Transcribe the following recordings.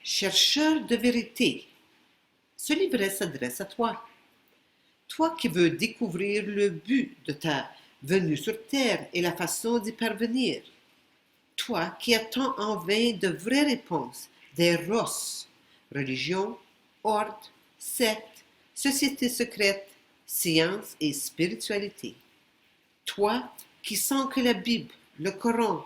Chercheur de vérité, ce livret s'adresse à toi. Toi qui veux découvrir le but de ta venue sur Terre et la façon d'y parvenir. Toi qui attends en vain de vraies réponses, des ROS, religion, ordre, secte, société secrète, science et spiritualité. Toi qui sens que la Bible, le Coran,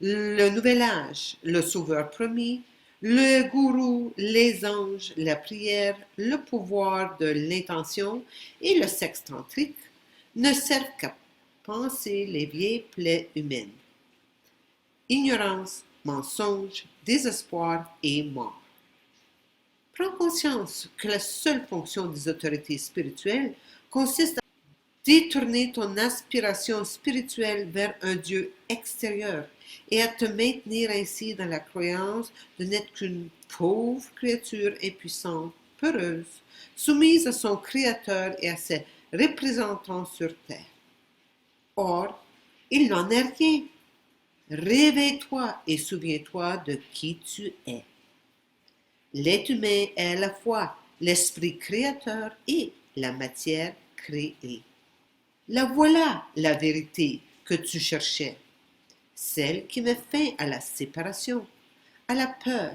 le Nouvel Âge, le Sauveur promis, le gourou, les anges, la prière, le pouvoir de l'intention et le sexe tantrique ne servent qu'à panser les vieilles plaies humaines. Ignorance, mensonge, désespoir et mort. Prends conscience que la seule fonction des autorités spirituelles consiste à détourner ton aspiration spirituelle vers un Dieu extérieur et à te maintenir ainsi dans la croyance de n'être qu'une pauvre créature impuissante, peureuse, soumise à son Créateur et à ses représentants sur terre. Or, il n'en est rien. Réveille-toi et souviens-toi de qui tu es. L'être humain est à la fois l'esprit créateur et la matière créée. La voilà la vérité que tu cherchais, celle qui met fin à la séparation, à la peur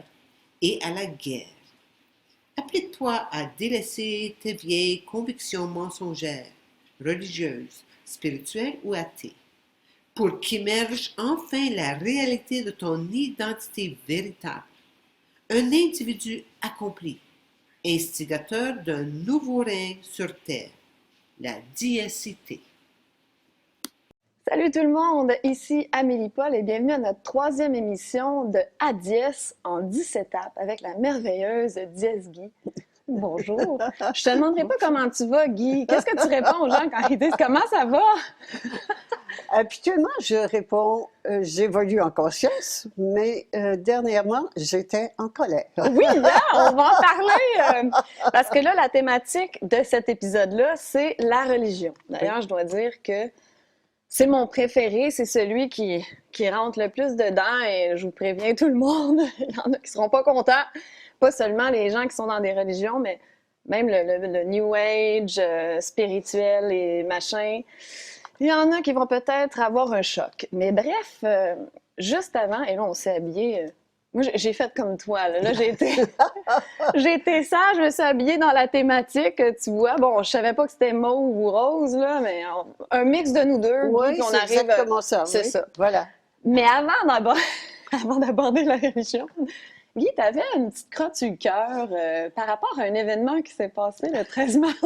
et à la guerre. Applique-toi à délaisser tes vieilles convictions mensongères, religieuses, spirituelles ou athées, pour qu'émerge enfin la réalité de ton identité véritable. Un individu accompli, instigateur d'un nouveau règne sur Terre, la diacité. Salut tout le monde, ici Amélie Paul et bienvenue à notre troisième émission de À Dièse en 10 étapes avec la merveilleuse Dièse Guy. Bonjour. Je te demanderai pas comment tu vas, Guy. Qu'est-ce que tu réponds aux gens quand ils disent comment ça va? Habituellement, je réponds j'évolue en conscience, mais dernièrement, j'étais en colère. Oui, là, on va en parler. Parce que là, la thématique de cet épisode-là, c'est la religion. D'ailleurs, je dois dire que c'est mon préféré, c'est celui qui rentre le plus dedans et je vous préviens tout le monde, il y en a qui seront pas contents. Pas seulement les gens qui sont dans des religions, mais même le New Age, spirituel et machin. Il y en a qui vont peut-être avoir un choc. Mais bref, juste avant, et là on s'est habillés. Moi j'ai fait comme toi, là j'ai été sage, je me suis habillée dans la thématique, tu vois. Bon, je savais pas que c'était mauve ou rose, là, mais un mix de nous deux. Oui, puis on c'est arrive, exactement ça. c'est oui. ça. Voilà. Mais avant d'aborder la religion, Guy, tu avais une petite crotte sur le cœur par rapport à un événement qui s'est passé le 13 mars.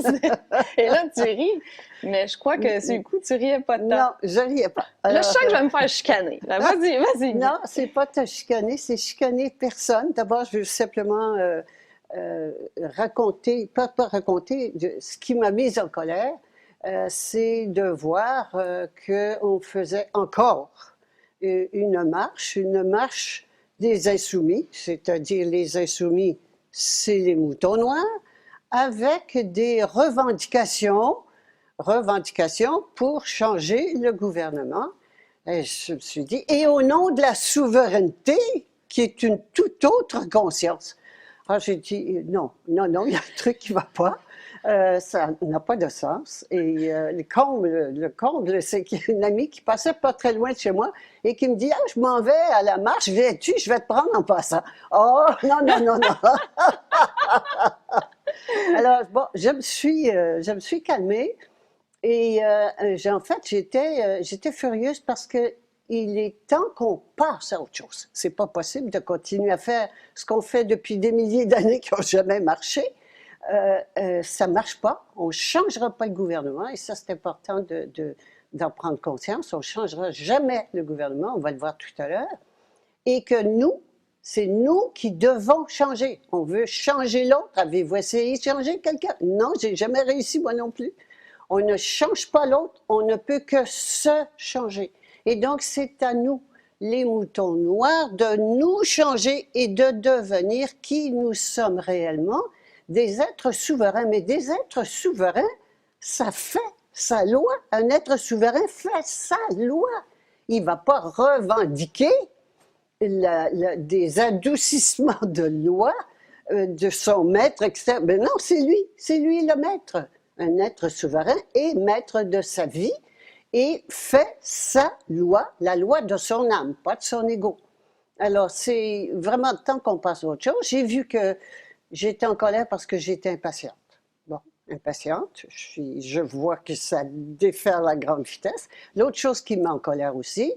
Et là, tu ris, mais je crois que sur le coup, tu riais pas de temps. Non, je riais pas. Là, je sens que je vais me faire chicaner. Là, vas-y, Guy. Non, c'est pas te chicaner, c'est chicaner personne. D'abord, je veux simplement raconter, pas raconter, ce qui m'a mise en colère, c'est de voir qu'on faisait encore une marche des insoumis, c'est-à-dire les insoumis, c'est les moutons noirs, avec des revendications pour changer le gouvernement. Et je me suis dit, et au nom de la souveraineté, qui est une toute autre conscience. Alors j'ai dit, non, il y a un truc qui ne va pas. Ça n'a pas de sens. Et le comble, c'est qu'il y a une amie qui passait pas très loin de chez moi et qui me dit, ah, je m'en vais à la marche, viens-tu, je vais te prendre en passant. Oh, non. Alors, bon, je me suis calmée et en fait, j'étais furieuse parce que il est temps qu'on passe à autre chose. C'est pas possible de continuer à faire ce qu'on fait depuis des milliers d'années qui n'ont jamais marché. Ça ne marche pas, on ne changera pas le gouvernement, et ça c'est important d'en prendre conscience, on ne changera jamais le gouvernement, on va le voir tout à l'heure, et que c'est nous qui devons changer. On veut changer l'autre. Avez-vous essayé de changer quelqu'un? Non, j'ai jamais réussi, moi non plus. On ne change pas l'autre, on ne peut que se changer. Et donc c'est à nous, les moutons noirs, de nous changer et de devenir qui nous sommes réellement, des êtres souverains. Mais des êtres souverains, ça fait sa loi. Un être souverain fait sa loi. Il ne va pas revendiquer des adoucissements de loi de son maître, etc. Mais non, c'est lui le maître, un être souverain et maître de sa vie, et fait sa loi, la loi de son âme, pas de son ego. Alors, c'est vraiment temps qu'on passe à autre chose. J'ai vu que j'étais en colère parce que j'étais impatiente. Bon, impatiente, je vois que ça déferle à grande vitesse. L'autre chose qui me met en colère aussi,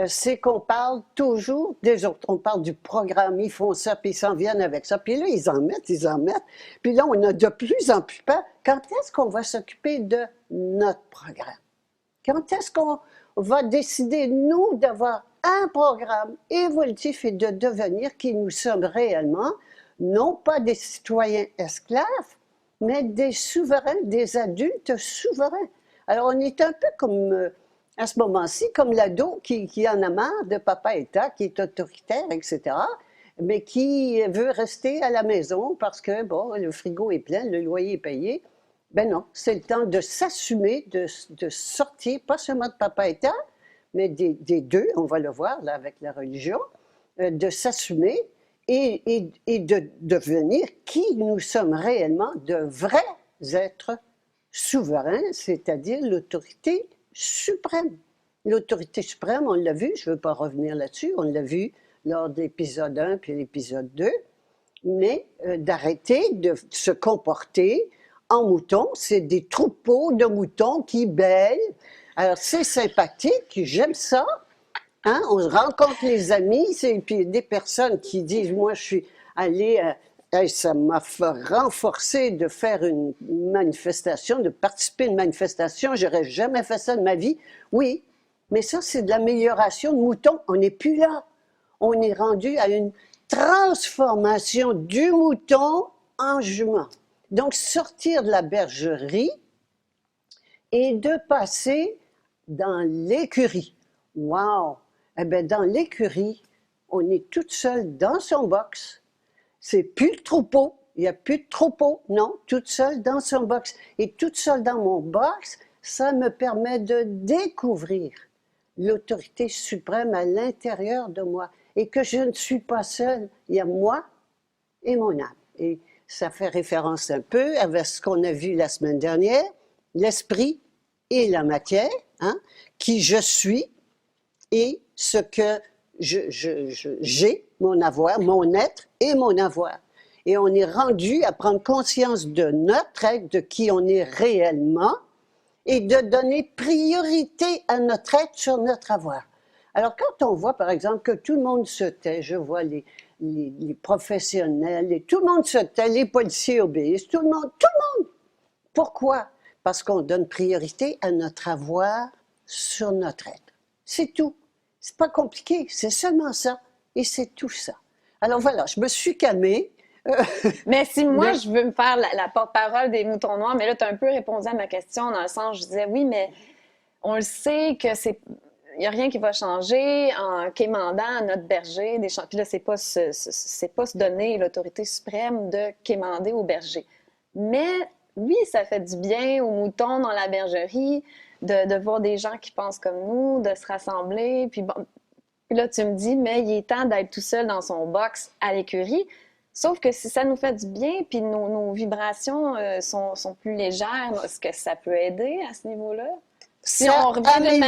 c'est qu'on parle toujours des autres. On parle du programme, ils font ça, puis ils s'en viennent avec ça. Puis là, ils en mettent. Puis là, on a de plus en plus peur. Quand est-ce qu'on va s'occuper de notre programme? Quand est-ce qu'on va décider, nous, d'avoir un programme évolutif et de devenir qui nous sommes réellement, non pas des citoyens esclaves, mais des souverains, des adultes souverains. Alors, on est un peu comme, à ce moment-ci, comme l'ado qui en a marre de papa État, qui est autoritaire, etc., mais qui veut rester à la maison parce que, bon, le frigo est plein, le loyer est payé. Ben non, c'est le temps de s'assumer, de sortir, pas seulement de papa État, mais des deux, on va le voir là avec la religion, de s'assumer et de devenir qui nous sommes réellement, de vrais êtres souverains, c'est-à-dire l'autorité suprême. L'autorité suprême, on l'a vu, je ne veux pas revenir là-dessus, on l'a vu lors de l'épisode 1 puis l'épisode 2, mais d'arrêter de se comporter en mouton, c'est des troupeaux de moutons qui bêlent. Alors, c'est sympathique, j'aime ça. Hein? On rencontre les amis, et puis des personnes qui disent, moi, je suis allée, ça m'a renforcé de faire une manifestation, de participer à une manifestation, j'aurais jamais fait ça de ma vie. Oui, mais ça, c'est de l'amélioration de moutons. On n'est plus là. On est rendu à une transformation du mouton en jument. Donc, sortir de la bergerie et de passer dans l'écurie. Wow! Eh bien, dans l'écurie, on est toute seule dans son box. C'est plus le troupeau. Il n'y a plus de troupeau. Non, toute seule dans son box. Et toute seule dans mon box, ça me permet de découvrir l'autorité suprême à l'intérieur de moi. Et que je ne suis pas seule. Il y a moi et mon âme. Et ça fait référence un peu avec ce qu'on a vu la semaine dernière, l'esprit et la matière, hein, qui je suis et ce que j'ai, mon avoir, mon être et mon avoir. Et on est rendu à prendre conscience de notre être, de qui on est réellement, et de donner priorité à notre être sur notre avoir. Alors, quand on voit, par exemple, que tout le monde se tait, je vois les professionnels, et tout le monde se tait, les policiers obéissent, tout le monde. Pourquoi? Parce qu'on donne priorité à notre avoir sur notre être. C'est tout. C'est pas compliqué, c'est seulement ça. Et c'est tout ça. Alors voilà, je me suis calmée. Mais si moi, je veux me faire la porte-parole des moutons noirs, mais là, tu as un peu répondu à ma question dans le sens, je disais, oui, mais on le sait que c'est... Il n'y a rien qui va changer en quémandant notre berger des champs. Puis là, c'est pas se donner l'autorité suprême de quémander au berger. Mais oui, ça fait du bien aux moutons dans la bergerie de voir des gens qui pensent comme nous, de se rassembler. Puis, bon, puis là, tu me dis, mais il est temps d'être tout seul dans son box à l'écurie. Sauf que si ça nous fait du bien, puis nos vibrations sont plus légères, est-ce que ça peut aider à ce niveau-là? Si on revient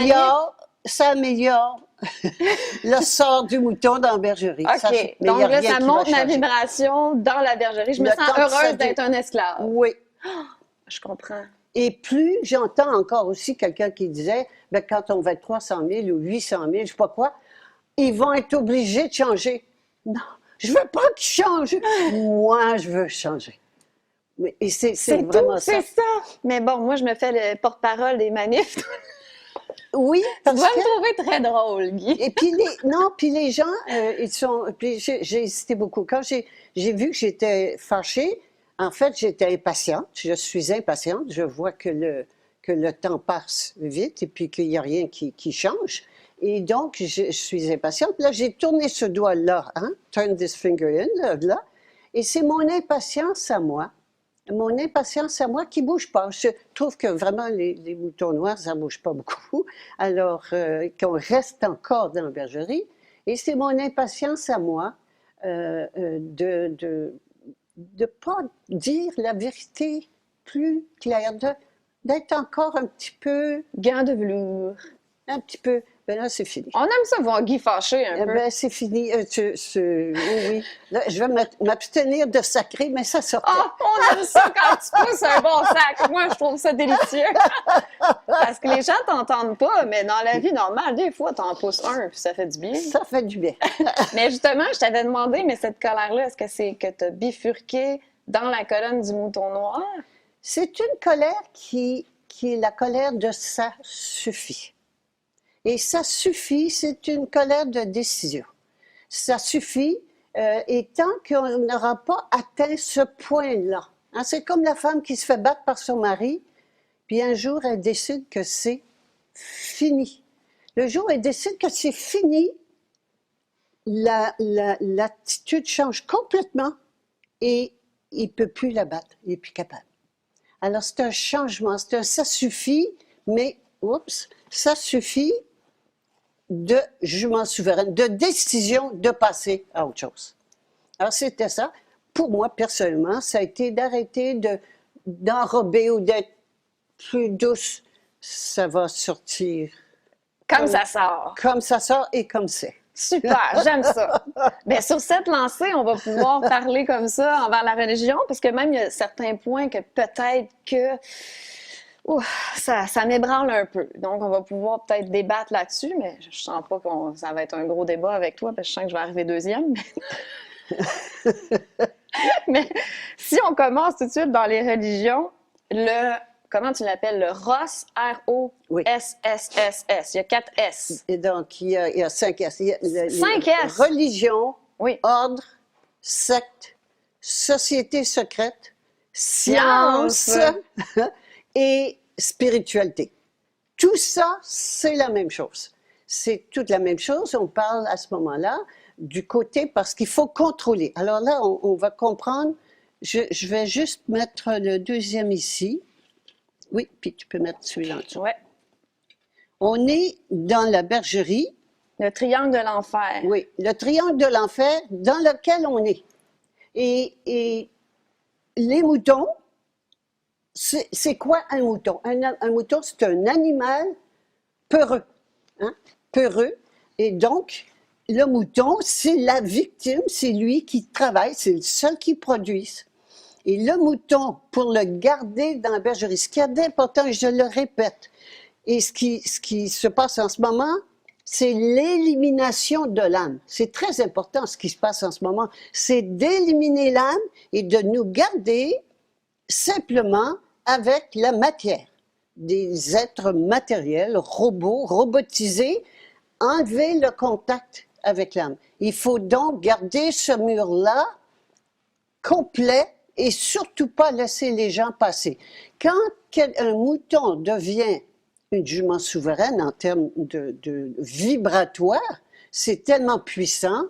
ça améliore le sort du mouton dans la bergerie. OK. Donc là, ça monte ma vibration dans la bergerie. Je me sens heureuse d'être un esclave. Oui. Oh, je comprends. Et plus j'entends encore aussi quelqu'un qui disait, ben, quand on va être 300 000 ou 800 000, je ne sais pas quoi, ils vont être obligés de changer. Non, je ne veux pas qu'ils changent. Moi, je veux changer. Et c'est vraiment ça. C'est ça. Mais bon, moi, je me fais le porte-parole des manifs. Oui, parce que... Tu vas me trouver très drôle, Guy. Et puis les gens, ils sont... Puis j'ai hésité beaucoup. Quand j'ai vu que j'étais fâchée, en fait, j'étais impatiente. Je suis impatiente. Je vois que le temps passe vite et puis qu'il n'y a rien qui change. Et donc, je suis impatiente. Là, j'ai tourné ce doigt-là, hein? Turn this finger in, là. Et c'est mon impatience à moi. Mon impatience à moi qui ne bouge pas. Je trouve que vraiment, les moutons noirs, ça ne bouge pas beaucoup. Alors, qu'on reste encore dans la bergerie. Et c'est mon impatience à moi de ne pas dire la vérité plus claire, d'être encore un petit peu, Gants de velours. ben là, c'est fini. On aime ça voir Guy fâché un Eh peu. ben, c'est fini. Oui, oui. Là, je vais m'abstenir de sacrer, mais ça sortait. Ah, on aime ça quand tu pousses un bon sac. Moi, je trouve ça délicieux. Parce que les gens t'entendent pas, mais dans la vie normale, des fois, t'en pousses un, puis ça fait du bien. Ça fait du bien. Mais justement, je t'avais demandé, mais cette colère-là, est-ce que c'est que tu as bifurqué dans la colonne du mouton noir? C'est une colère qui est la colère de ça suffit. Et ça suffit, c'est une colère de décision. Ça suffit, et tant qu'on n'aura pas atteint ce point-là. Hein, c'est comme la femme qui se fait battre par son mari, puis un jour, elle décide que c'est fini. Le jour où elle décide que c'est fini, l'attitude change complètement et il ne peut plus la battre, il n'est plus capable. Alors, c'est un changement, ça suffit, mais, oups, ça suffit de jument souveraine, de décision de passer à autre chose. Alors, c'était ça. Pour moi, personnellement, ça a été d'arrêter d'enrober ou d'être plus douce. Ça va sortir. Comme ça sort. Comme ça sort et comme c'est. Super, j'aime ça. Bien, sur cette lancée, on va pouvoir parler comme ça envers la religion, parce que même il y a certains points que peut-être que ça m'ébranle un peu. Donc, on va pouvoir peut-être débattre là-dessus, mais je sens pas que ça va être un gros débat avec toi, parce que je sens que je vais arriver deuxième. Mais si on commence tout de suite dans les religions, comment tu l'appelles? Le ROSS, R-O-S-S-S-S. Il y a 4 S. Et donc, il y a 5 S. 5 S? Religion, Oui. ordre, secte, société secrète, science et spiritualité. Tout ça, c'est la même chose. C'est toute la même chose. On parle à ce moment-là du côté parce qu'il faut contrôler. Alors là, on va comprendre. Je vais juste mettre le deuxième ici. Oui, puis tu peux mettre celui-là en dessous. Ouais. On est dans la bergerie. Le triangle de l'enfer. Oui, le triangle de l'enfer dans lequel on est. Et les moutons, c'est quoi un mouton? Un mouton, c'est un animal peureux. Hein? Peureux. Et donc, le mouton, c'est la victime, c'est lui qui travaille, c'est le seul qui produise. Et le mouton, pour le garder dans la bergerie, ce qui est d'important, et je le répète, et ce qui se passe en ce moment, c'est l'élimination de l'âme. C'est très important ce qui se passe en ce moment. C'est d'éliminer l'âme et de nous garder simplement avec la matière. Des êtres matériels, robots, robotisés, enlever le contact avec l'âme. Il faut donc garder ce mur-là complet et surtout pas laisser les gens passer. Quand un mouton devient une jument souveraine en termes de vibratoire, c'est tellement puissant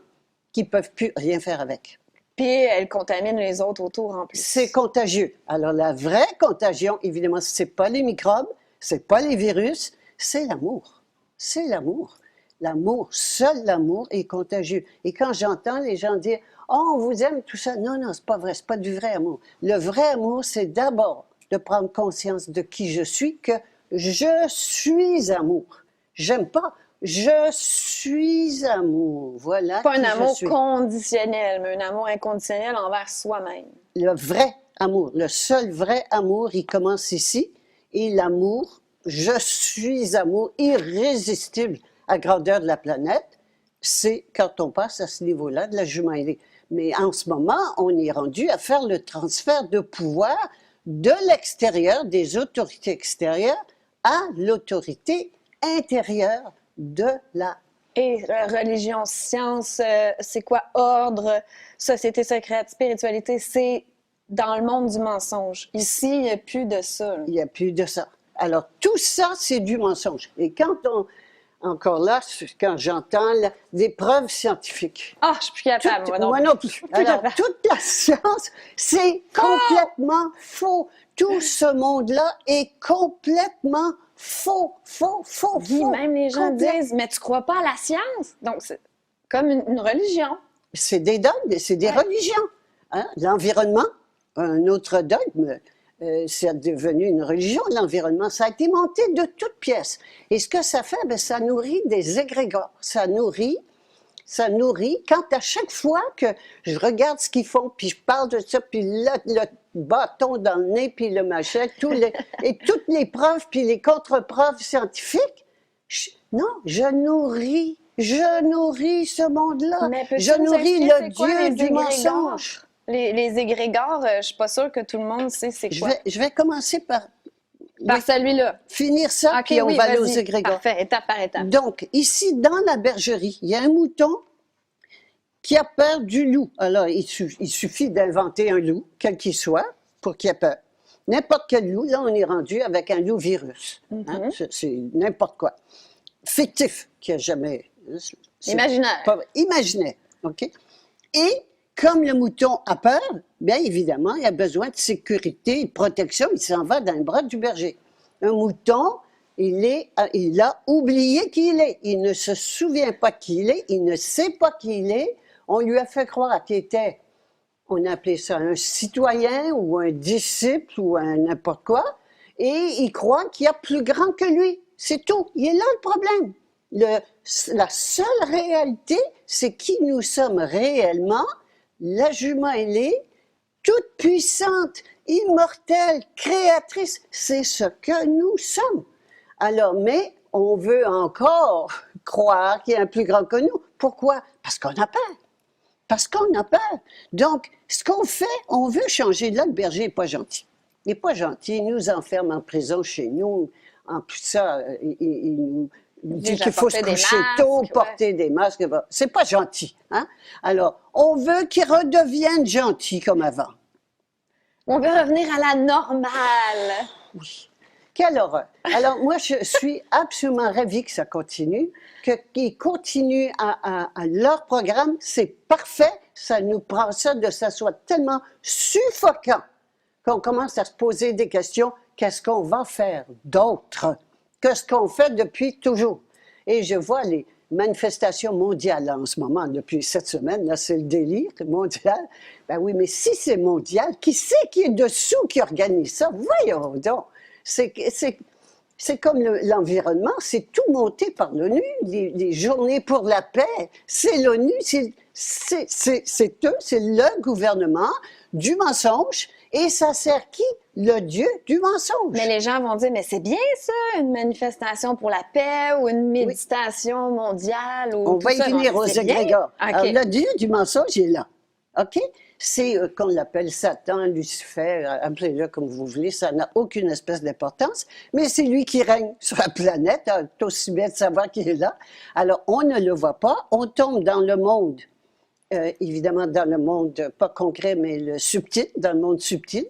qu'ils ne peuvent plus rien faire avec. Puis elle contamine les autres autour en plus. C'est contagieux. Alors la vraie contagion, évidemment, ce n'est pas les microbes, ce n'est pas les virus, c'est l'amour. C'est l'amour. L'amour, seul l'amour est contagieux. Et quand j'entends les gens dire « Oh, on vous aime, tout ça », non, non, c'est pas vrai, c'est pas du vrai amour. Le vrai amour, c'est d'abord de prendre conscience de qui je suis, que je suis amour. J'aime pas, je suis amour. Voilà. Pas un qui je amour suis. conditionnel, mais un amour inconditionnel envers soi-même. Le vrai amour, le seul vrai amour, il commence ici. Et l'amour, je suis amour irrésistible à grandeur de la planète, c'est quand on passe à ce niveau-là de la jument ailée. Mais en ce moment, on est rendu à faire le transfert de pouvoir de l'extérieur, des autorités extérieures, à l'autorité intérieure de la Et religion, science, c'est quoi ordre, société secrète, spiritualité, c'est dans le monde du mensonge. Ici, il n'y a plus de ça. Là. Il n'y a plus de ça. Alors, tout ça, c'est du mensonge. Et quand encore là, quand j'entends des preuves scientifiques. Ah, je suis plus capable, Moi non plus. Alors, toute la science, c'est complètement faux. Tout ce monde-là est complètement faux, faux, faux, Guy, faux. même les gens Complet. disent, mais tu crois pas à la science? Donc, Comme une religion. C'est des dogmes, c'est des religions. Hein? L'environnement, un autre dogme, c'est devenu une religion, l'environnement. Ça a été monté de toutes pièces. Et ce que ça fait, bien, ça nourrit des égrégores. Ça nourrit, quand à chaque fois que je regarde ce qu'ils font, puis je parle de ça, puis le bâton dans le nez, puis le machin, et toutes les preuves, puis les contre-preuves scientifiques, je nourris ce monde-là. Mais peux-tu Je nous nourris expliquer le c'est quoi Dieu les du égrégores? mensonge. Les égrégores, je suis pas sûre que tout le monde sait c'est quoi. Je vais commencer par Celui-là. finir ça, Ok, puis on oui, va aller aux vas-y. égrégores. Parfait, étape par étape. Donc, ici, dans la bergerie, il y a un mouton qui a peur du loup. Alors, il suffit d'inventer un loup, quel qu'il soit, pour qu'il ait peur. N'importe quel loup, là, on est rendu avec un loup virus. Hein? C'est n'importe quoi. Fictif, qui a jamais... Imaginaire. Imaginaire, OK? Et comme le mouton a peur, bien évidemment, il a besoin de sécurité et de protection. Il s'en va dans les bras du berger. Un mouton, il a oublié qui il est. Il ne se souvient pas qui il est. Il ne sait pas qui il est. On lui a fait croire qu'il était, on appelait ça un citoyen ou un disciple ou un n'importe quoi. Et il croit qu'il y a plus grand que lui. C'est tout. Il est là le problème. La seule réalité, c'est qui nous sommes réellement. La jument, elle est toute puissante, immortelle, créatrice. C'est ce que nous sommes. Alors, mais on veut encore croire qu'il y a un plus grand que nous. Pourquoi? Parce qu'on a peur. Parce qu'on a peur. Donc, ce qu'on fait, on veut changer. Là, le berger n'est pas gentil. Il n'est pas gentil. Il nous enferme en prison chez nous. En plus ça, il nous dit qu'il faut se coucher tôt, porter des masques. C'est pas gentil. Hein? Alors, on veut qu'il redevienne gentil comme avant. On veut revenir à la normale. Oui. Quelle horreur. Alors, moi, je suis absolument ravie que ça continue, qu'ils continuent à leur programme. C'est parfait. Ça nous prend ça soit tellement suffocant qu'on commence à se poser des questions. Qu'est-ce qu'on va faire d'autre que ce qu'on fait depuis toujours? Et je vois les manifestations mondiales là, en ce moment, depuis cette semaine, là, c'est le délire mondial. Ben oui, mais si c'est mondial, qui c'est qui est dessous qui organise ça? Voyons donc. C'est comme l'environnement, c'est tout monté par l'ONU, les journées pour la paix, c'est l'ONU, c'est eux, c'est le gouvernement du mensonge, et ça sert qui? Le Dieu du mensonge. Mais les gens vont dire, mais c'est bien ça, une manifestation pour la paix ou une méditation mondiale. Ou on va y venir aux égrégores. Okay. Alors, le Dieu du mensonge est là. OK? C'est qu'on l'appelle Satan, Lucifer, appelez-le comme vous voulez, ça n'a aucune espèce d'importance, mais c'est lui qui règne sur la planète, c'est aussi bien de savoir qu'il est là. Alors, on ne le voit pas, on tombe dans le monde, évidemment dans le monde, pas concret, mais le subtil, dans le monde subtil,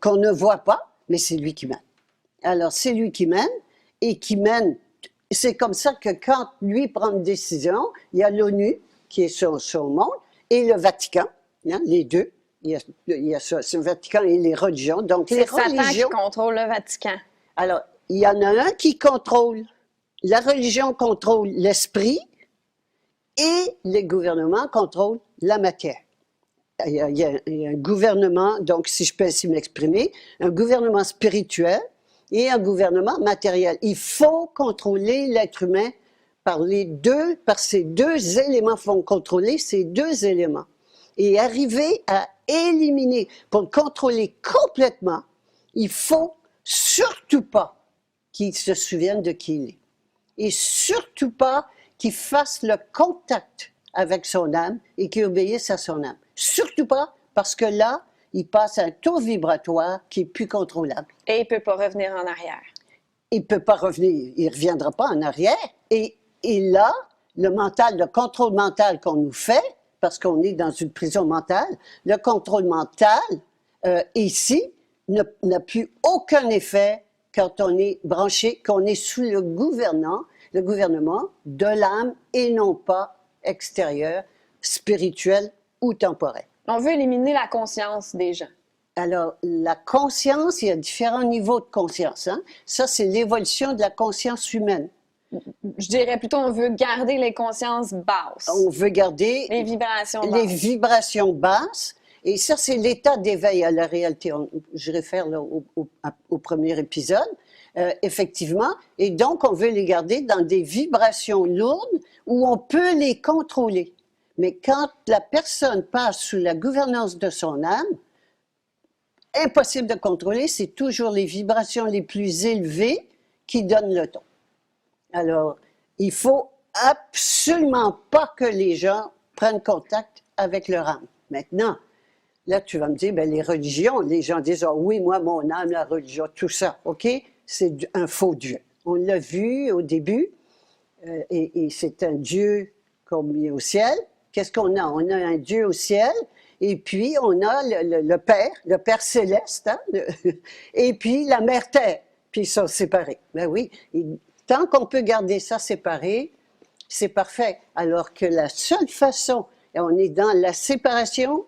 qu'on ne voit pas, mais c'est lui qui mène. Alors, c'est lui qui mène, et qui mène, c'est comme ça que quand lui prend une décision, il y a l'ONU, qui est son monde, et le Vatican, hein, les deux. Il y a ça, c'est le Vatican et les religions. Donc, les religions. Satan qui contrôle le Vatican. Alors, il y en a un qui contrôle. La religion contrôle l'esprit et les gouvernements contrôlent la matière. Il y a un gouvernement, donc, si je peux ainsi m'exprimer, un gouvernement spirituel et un gouvernement matériel. Il faut contrôler l'être humain par ces deux éléments, font contrôler ces deux éléments. Et arriver à éliminer, pour le contrôler complètement, il faut surtout pas qu'il se souvienne de qui il est. Et surtout pas qu'il fasse le contact avec son âme et qu'il obéisse à son âme. Surtout pas, parce que là, il passe un taux vibratoire qui est plus contrôlable. Et il ne peut pas revenir en arrière. Il ne peut pas revenir, il ne reviendra pas en arrière. Et là, le contrôle mental qu'on nous fait, parce qu'on est dans une prison mentale, le contrôle mental, ici, n'a plus aucun effet quand on est branché, qu'on est sous le gouvernement de l'âme et non pas extérieur, spirituel ou temporel. On veut éliminer la conscience des gens. Alors, la conscience, il y a différents niveaux de conscience. Hein? Ça, c'est l'évolution de la conscience humaine. je dirais plutôt, on veut garder les consciences basses, On veut garder les vibrations les basses. vibrations basses. Et ça, c'est l'état d'éveil à la réalité. Je réfère là, au premier épisode, effectivement. Et donc, on veut les garder dans des vibrations lourdes où on peut les contrôler. Mais quand la personne passe sous la gouvernance de son âme, impossible de contrôler, c'est toujours les vibrations les plus élevées qui donnent le ton. Alors, il faut absolument pas que les gens prennent contact avec leur âme. Maintenant, là, tu vas me dire, ben, les religions, les gens disent, ah oui, moi, mon âme, la religion, tout ça, OK? C'est un faux Dieu. On l'a vu au début, et c'est un Dieu comme il est au ciel. Qu'est-ce qu'on a? On a un Dieu au ciel, et puis on a le Père céleste, hein, et puis la Mère Terre, puis ils sont séparés. Ben oui, tant qu'on peut garder ça séparé, c'est parfait. Alors que la seule façon, et on est dans la séparation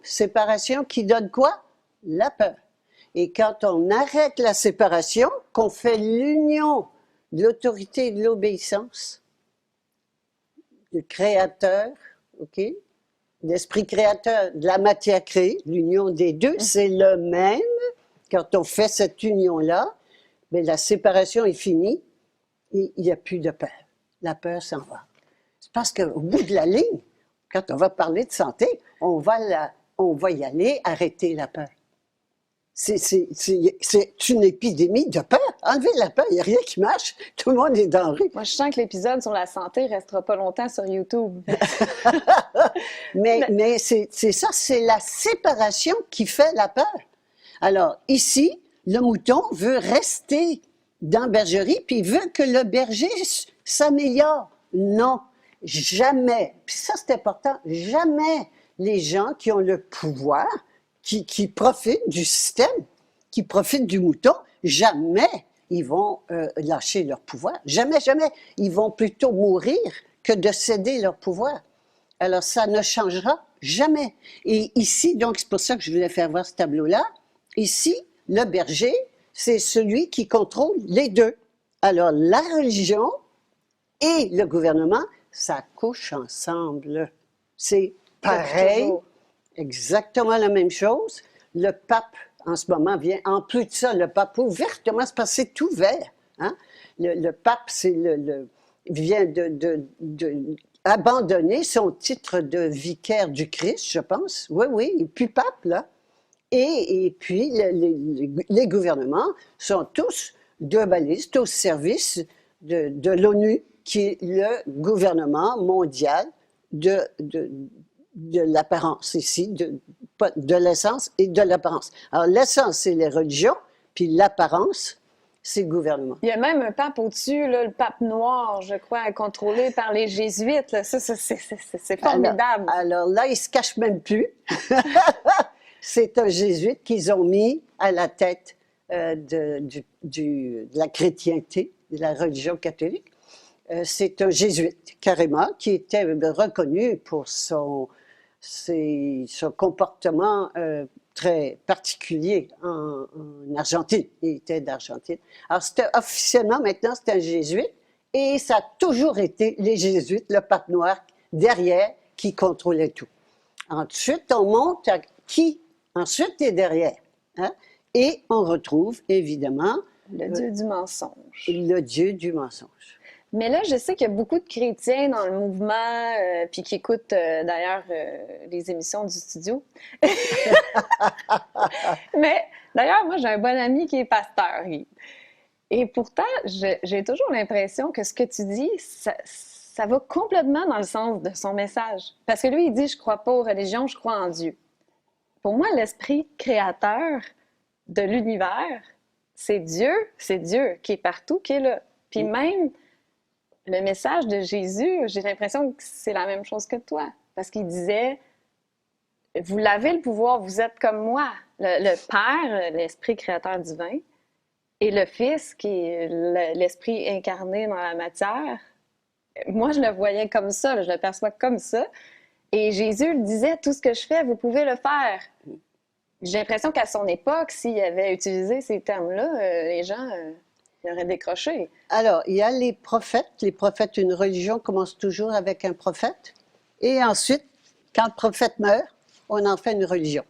qui donne quoi? La peur. Et quand on arrête la séparation, qu'on fait l'union de l'autorité et de l'obéissance, du créateur, OK? L'esprit créateur, de la matière créée, l'union des deux, c'est le même. Quand on fait cette union-là, mais la séparation est finie et il n'y a plus de peur. La peur s'en va. C'est parce qu'au bout de la ligne, quand on va parler de santé, on va y aller, arrêter la peur. C'est une épidémie de peur. Enlevez la peur, il n'y a rien qui marche. Tout le monde est dans la rue. Moi, je sens que l'épisode sur la santé ne restera pas longtemps sur YouTube. mais c'est ça, c'est la séparation qui fait la peur. Alors, ici, le mouton veut rester dans la bergerie, puis il veut que le berger s'améliore. Non, jamais. Puis ça, c'est important. Jamais les gens qui ont le pouvoir, qui profitent du système, qui profitent du mouton, jamais ils vont lâcher leur pouvoir. Jamais, jamais. Ils vont plutôt mourir que de céder leur pouvoir. Alors, ça ne changera jamais. Et ici, donc, c'est pour ça que je voulais faire voir ce tableau-là. Ici, le berger, c'est celui qui contrôle les deux. Alors, la religion et le gouvernement, ça couche ensemble. C'est pareil, exactement la même chose. Le pape, en ce moment, vient, en plus de ça, le pape ouvertement, c'est parce que c'est ouvert. Hein? Le pape, vient de abandonner son titre de vicaire du Christ, je pense. Oui, oui, il n'est plus pape, là. Et puis, les gouvernements sont tous globalistes au service de l'ONU, qui est le gouvernement mondial de l'apparence ici, de l'essence et de l'apparence. Alors, l'essence, c'est les religions, puis l'apparence, c'est le gouvernement. Il y a même un pape au-dessus, là, le pape noir, je crois, contrôlé par les jésuites. Là. Ça, c'est formidable. Alors là, il ne se cache même plus. C'est un jésuite qu'ils ont mis à la tête de la chrétienté, de la religion catholique. C'est un jésuite, carrément, qui était reconnu pour son comportement très particulier en Argentine. Il était d'Argentine. Alors, officiellement, maintenant, c'est un jésuite, et ça a toujours été les jésuites, le pape noir, derrière, qui contrôlait tout. Ensuite, on monte à qui ensuite est derrière. Hein? Et on retrouve, évidemment... Le Dieu du mensonge. Le Dieu du mensonge. Mais là, je sais qu'il y a beaucoup de chrétiens dans le mouvement, puis qui écoutent d'ailleurs les émissions du studio. Mais d'ailleurs, moi, j'ai un bon ami qui est pasteur. Et pourtant, j'ai toujours l'impression que ce que tu dis, ça va complètement dans le sens de son message. Parce que lui, il dit, je crois pas aux religions, je crois en Dieu. Pour moi, l'esprit créateur de l'univers, c'est Dieu qui est partout, qui est là. Puis même... Le message de Jésus, j'ai l'impression que c'est la même chose que toi. Parce qu'il disait, vous l'avez le pouvoir, vous êtes comme moi. Le Père, l'Esprit créateur divin, et le Fils, qui est l'Esprit incarné dans la matière. Moi, je le voyais comme ça, je le perçois comme ça. Et Jésus le disait, tout ce que je fais, vous pouvez le faire. J'ai l'impression qu'à son époque, s'il avait utilisé ces termes-là, les gens... Il aurait décroché. Alors, il y a les prophètes. Les prophètes, une religion commence toujours avec un prophète. Et ensuite, quand le prophète meurt, on en fait une religion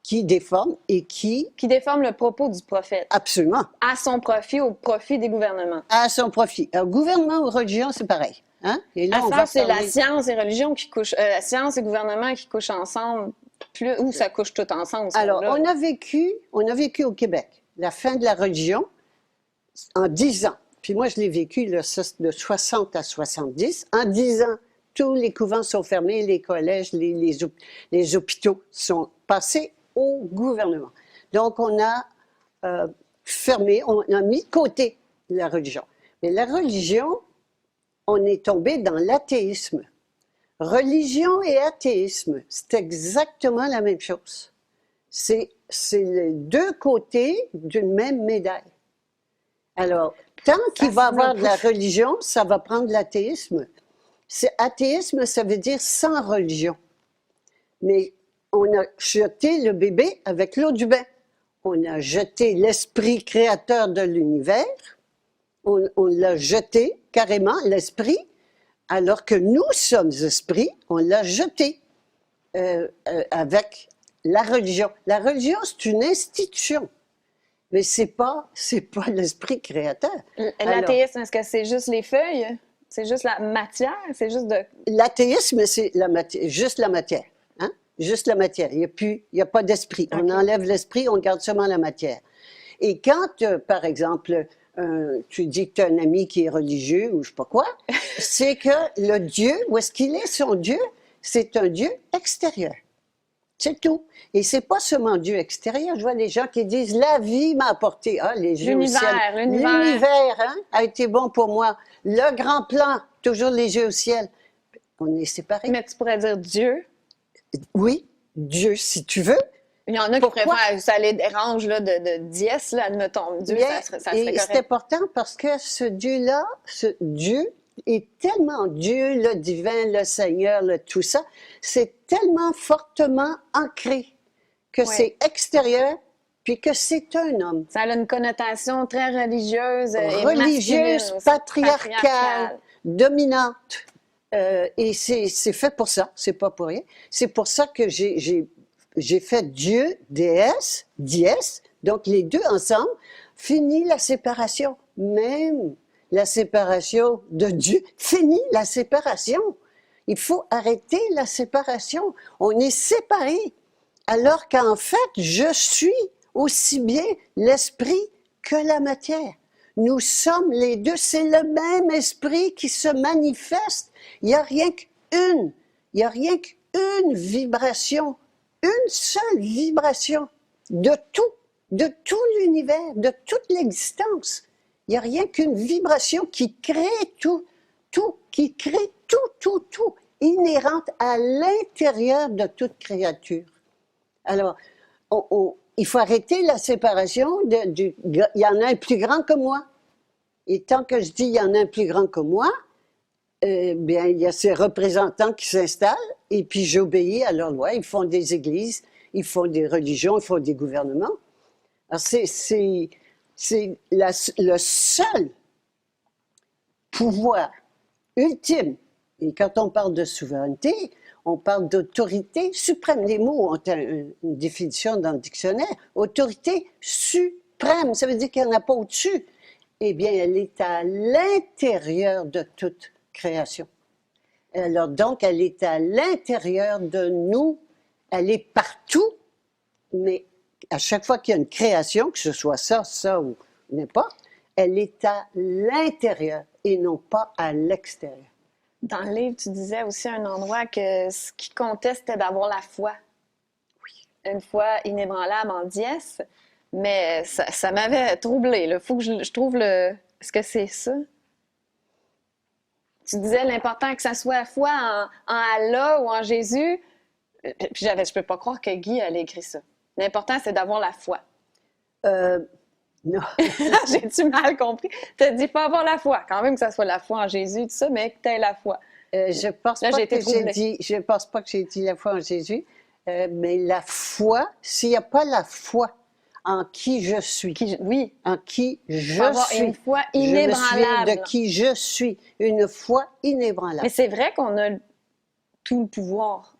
qui déforme et qui, Qui déforme le propos du prophète absolument, à son profit, au profit des gouvernements. a son profit. Alors, gouvernement ou religion, c'est pareil. Hein? Et là, À on ça, va c'est la parler- science et religion qui couchent, la science et gouvernement qui couchent ensemble, plus, ou ça couche tout ensemble. ce Alors, monde-là. on a vécu au Québec la fin de la religion en 10 ans. Puis moi, je l'ai vécu là, ça, de 60 à 70. En 10 ans, tous les couvents sont fermés, les collèges, les hôpitaux sont passés au gouvernement. Donc, on a fermé, on a mis de côté la religion. Mais la religion, on est tombé dans l'athéisme. Religion et athéisme, c'est exactement la même chose. C'est les deux côtés d'une même médaille. Alors, tant qu'il va y avoir de la religion, ça va prendre l'athéisme. Athéisme, ça veut dire sans religion. Mais on a jeté le bébé avec l'eau du bain. On a jeté l'esprit créateur de l'univers. On l'a jeté carrément, l'esprit, alors que nous sommes esprits, on l'a jeté avec la religion. La religion, c'est une institution, mais c'est pas l'esprit créateur. L'athéisme, est-ce que c'est juste les feuilles? C'est juste la matière? C'est juste de... L'athéisme, c'est juste la matière. Hein? Juste la matière. Il n'y a pas d'esprit. On enlève l'esprit, on garde seulement la matière. Et quand, par exemple, tu dis que tu as un ami qui est religieux ou je sais pas quoi, c'est que le Dieu, où est-ce qu'il est son Dieu? C'est un Dieu extérieur. C'est tout. Et c'est pas seulement Dieu extérieur. Je vois les gens qui disent la vie m'a apporté. Ah, les yeux au ciel. L'univers hein, a été bon pour moi. Le grand plan, toujours les yeux au ciel. On est séparés. Mais tu pourrais dire Dieu. Oui, Dieu, si tu veux. Il y en a qui préfèrent, ça les dérange là, de dièse, là, admettons. Dieu, Bien, ça serait correct. c'est important parce que ce Dieu-là, ce Dieu est tellement Dieu, le divin, le Seigneur, tout ça, c'est tellement fortement ancré que c'est extérieur puis que c'est un homme. Ça a une connotation très religieuse religieuse, et patriarcale, dominante. Et c'est fait pour ça, c'est pas pour rien. C'est pour ça que j'ai fait Dieu, déesse, dièse, donc les deux ensemble, fini la séparation. Même la séparation de Dieu, fini la séparation. Il faut arrêter la séparation. On est séparés. Alors qu'en fait, je suis aussi bien l'esprit que la matière. Nous sommes les deux, c'est le même esprit qui se manifeste. Il n'y a rien qu'une, il n'y a rien qu'une vibration, une seule vibration de tout l'univers, de toute l'existence. Il n'y a rien qu'une vibration qui crée tout, qui crée tout, inhérente à l'intérieur de toute créature. Alors, il faut arrêter la séparation. Il y en a un plus grand que moi. Et tant que je dis il y en a un plus grand que moi, bien, il y a ces représentants qui s'installent et puis j'obéis à leurs lois. Ils font des églises, ils font des religions, ils font des gouvernements. Alors, c'est le seul pouvoir ultime. Et quand on parle de souveraineté, on parle d'autorité suprême. Les mots ont une définition dans le dictionnaire. Autorité suprême, ça veut dire qu'il n'y en a pas au-dessus. Eh bien, elle est à l'intérieur de toute création. Alors donc, elle est à l'intérieur de nous. Elle est partout, mais à chaque fois qu'il y a une création, que ce soit ça ou n'importe, elle est à l'intérieur et non pas à l'extérieur. Dans le livre, tu disais aussi à un endroit que ce qui comptait, c'était d'avoir la foi. Oui. Une foi inébranlable en dièse, mais ça m'avait troublée. Il faut que je trouve le... Est-ce que c'est ça? Tu disais l'important que ça soit la foi en Allah ou en Jésus. Puis je peux pas croire que Guy allait écrire ça. L'important, c'est d'avoir la foi. Non. J'ai-tu mal compris? Tu as dit pas avoir la foi. Quand même que ça soit la foi en Jésus, tout ça, mais que tu aies la foi. Je pense pas que j'ai dit la foi en Jésus, mais la foi, s'il n'y a pas la foi en qui je suis. Oui, En qui je faut avoir suis. une foi Je me souviens inébranlable. de qui je suis. Une foi inébranlable. Mais c'est vrai qu'on a tout le pouvoir.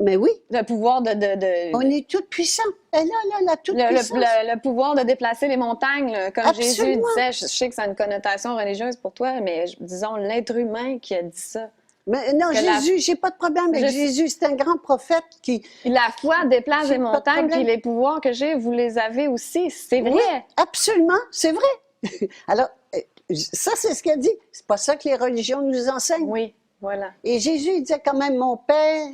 Mais oui, Le pouvoir on est toute puissant. Elle a la toute puissance. le pouvoir de déplacer les montagnes, là. Comme Jésus Absolument. disait, je sais que ça a une connotation religieuse pour toi, mais disons l'être humain qui a dit ça. Mais non, que Jésus, j'ai pas de problème avec Jésus. C'est un grand prophète qui... La foi déplace J'ai les pas de montagnes, problème. puis les pouvoirs que j'ai, vous les avez aussi. C'est vrai. Oui, absolument, c'est vrai. Alors, ça, c'est ce qu'elle dit. C'est pas ça que les religions nous enseignent. Oui, voilà. Et Jésus, il disait quand même mon Père.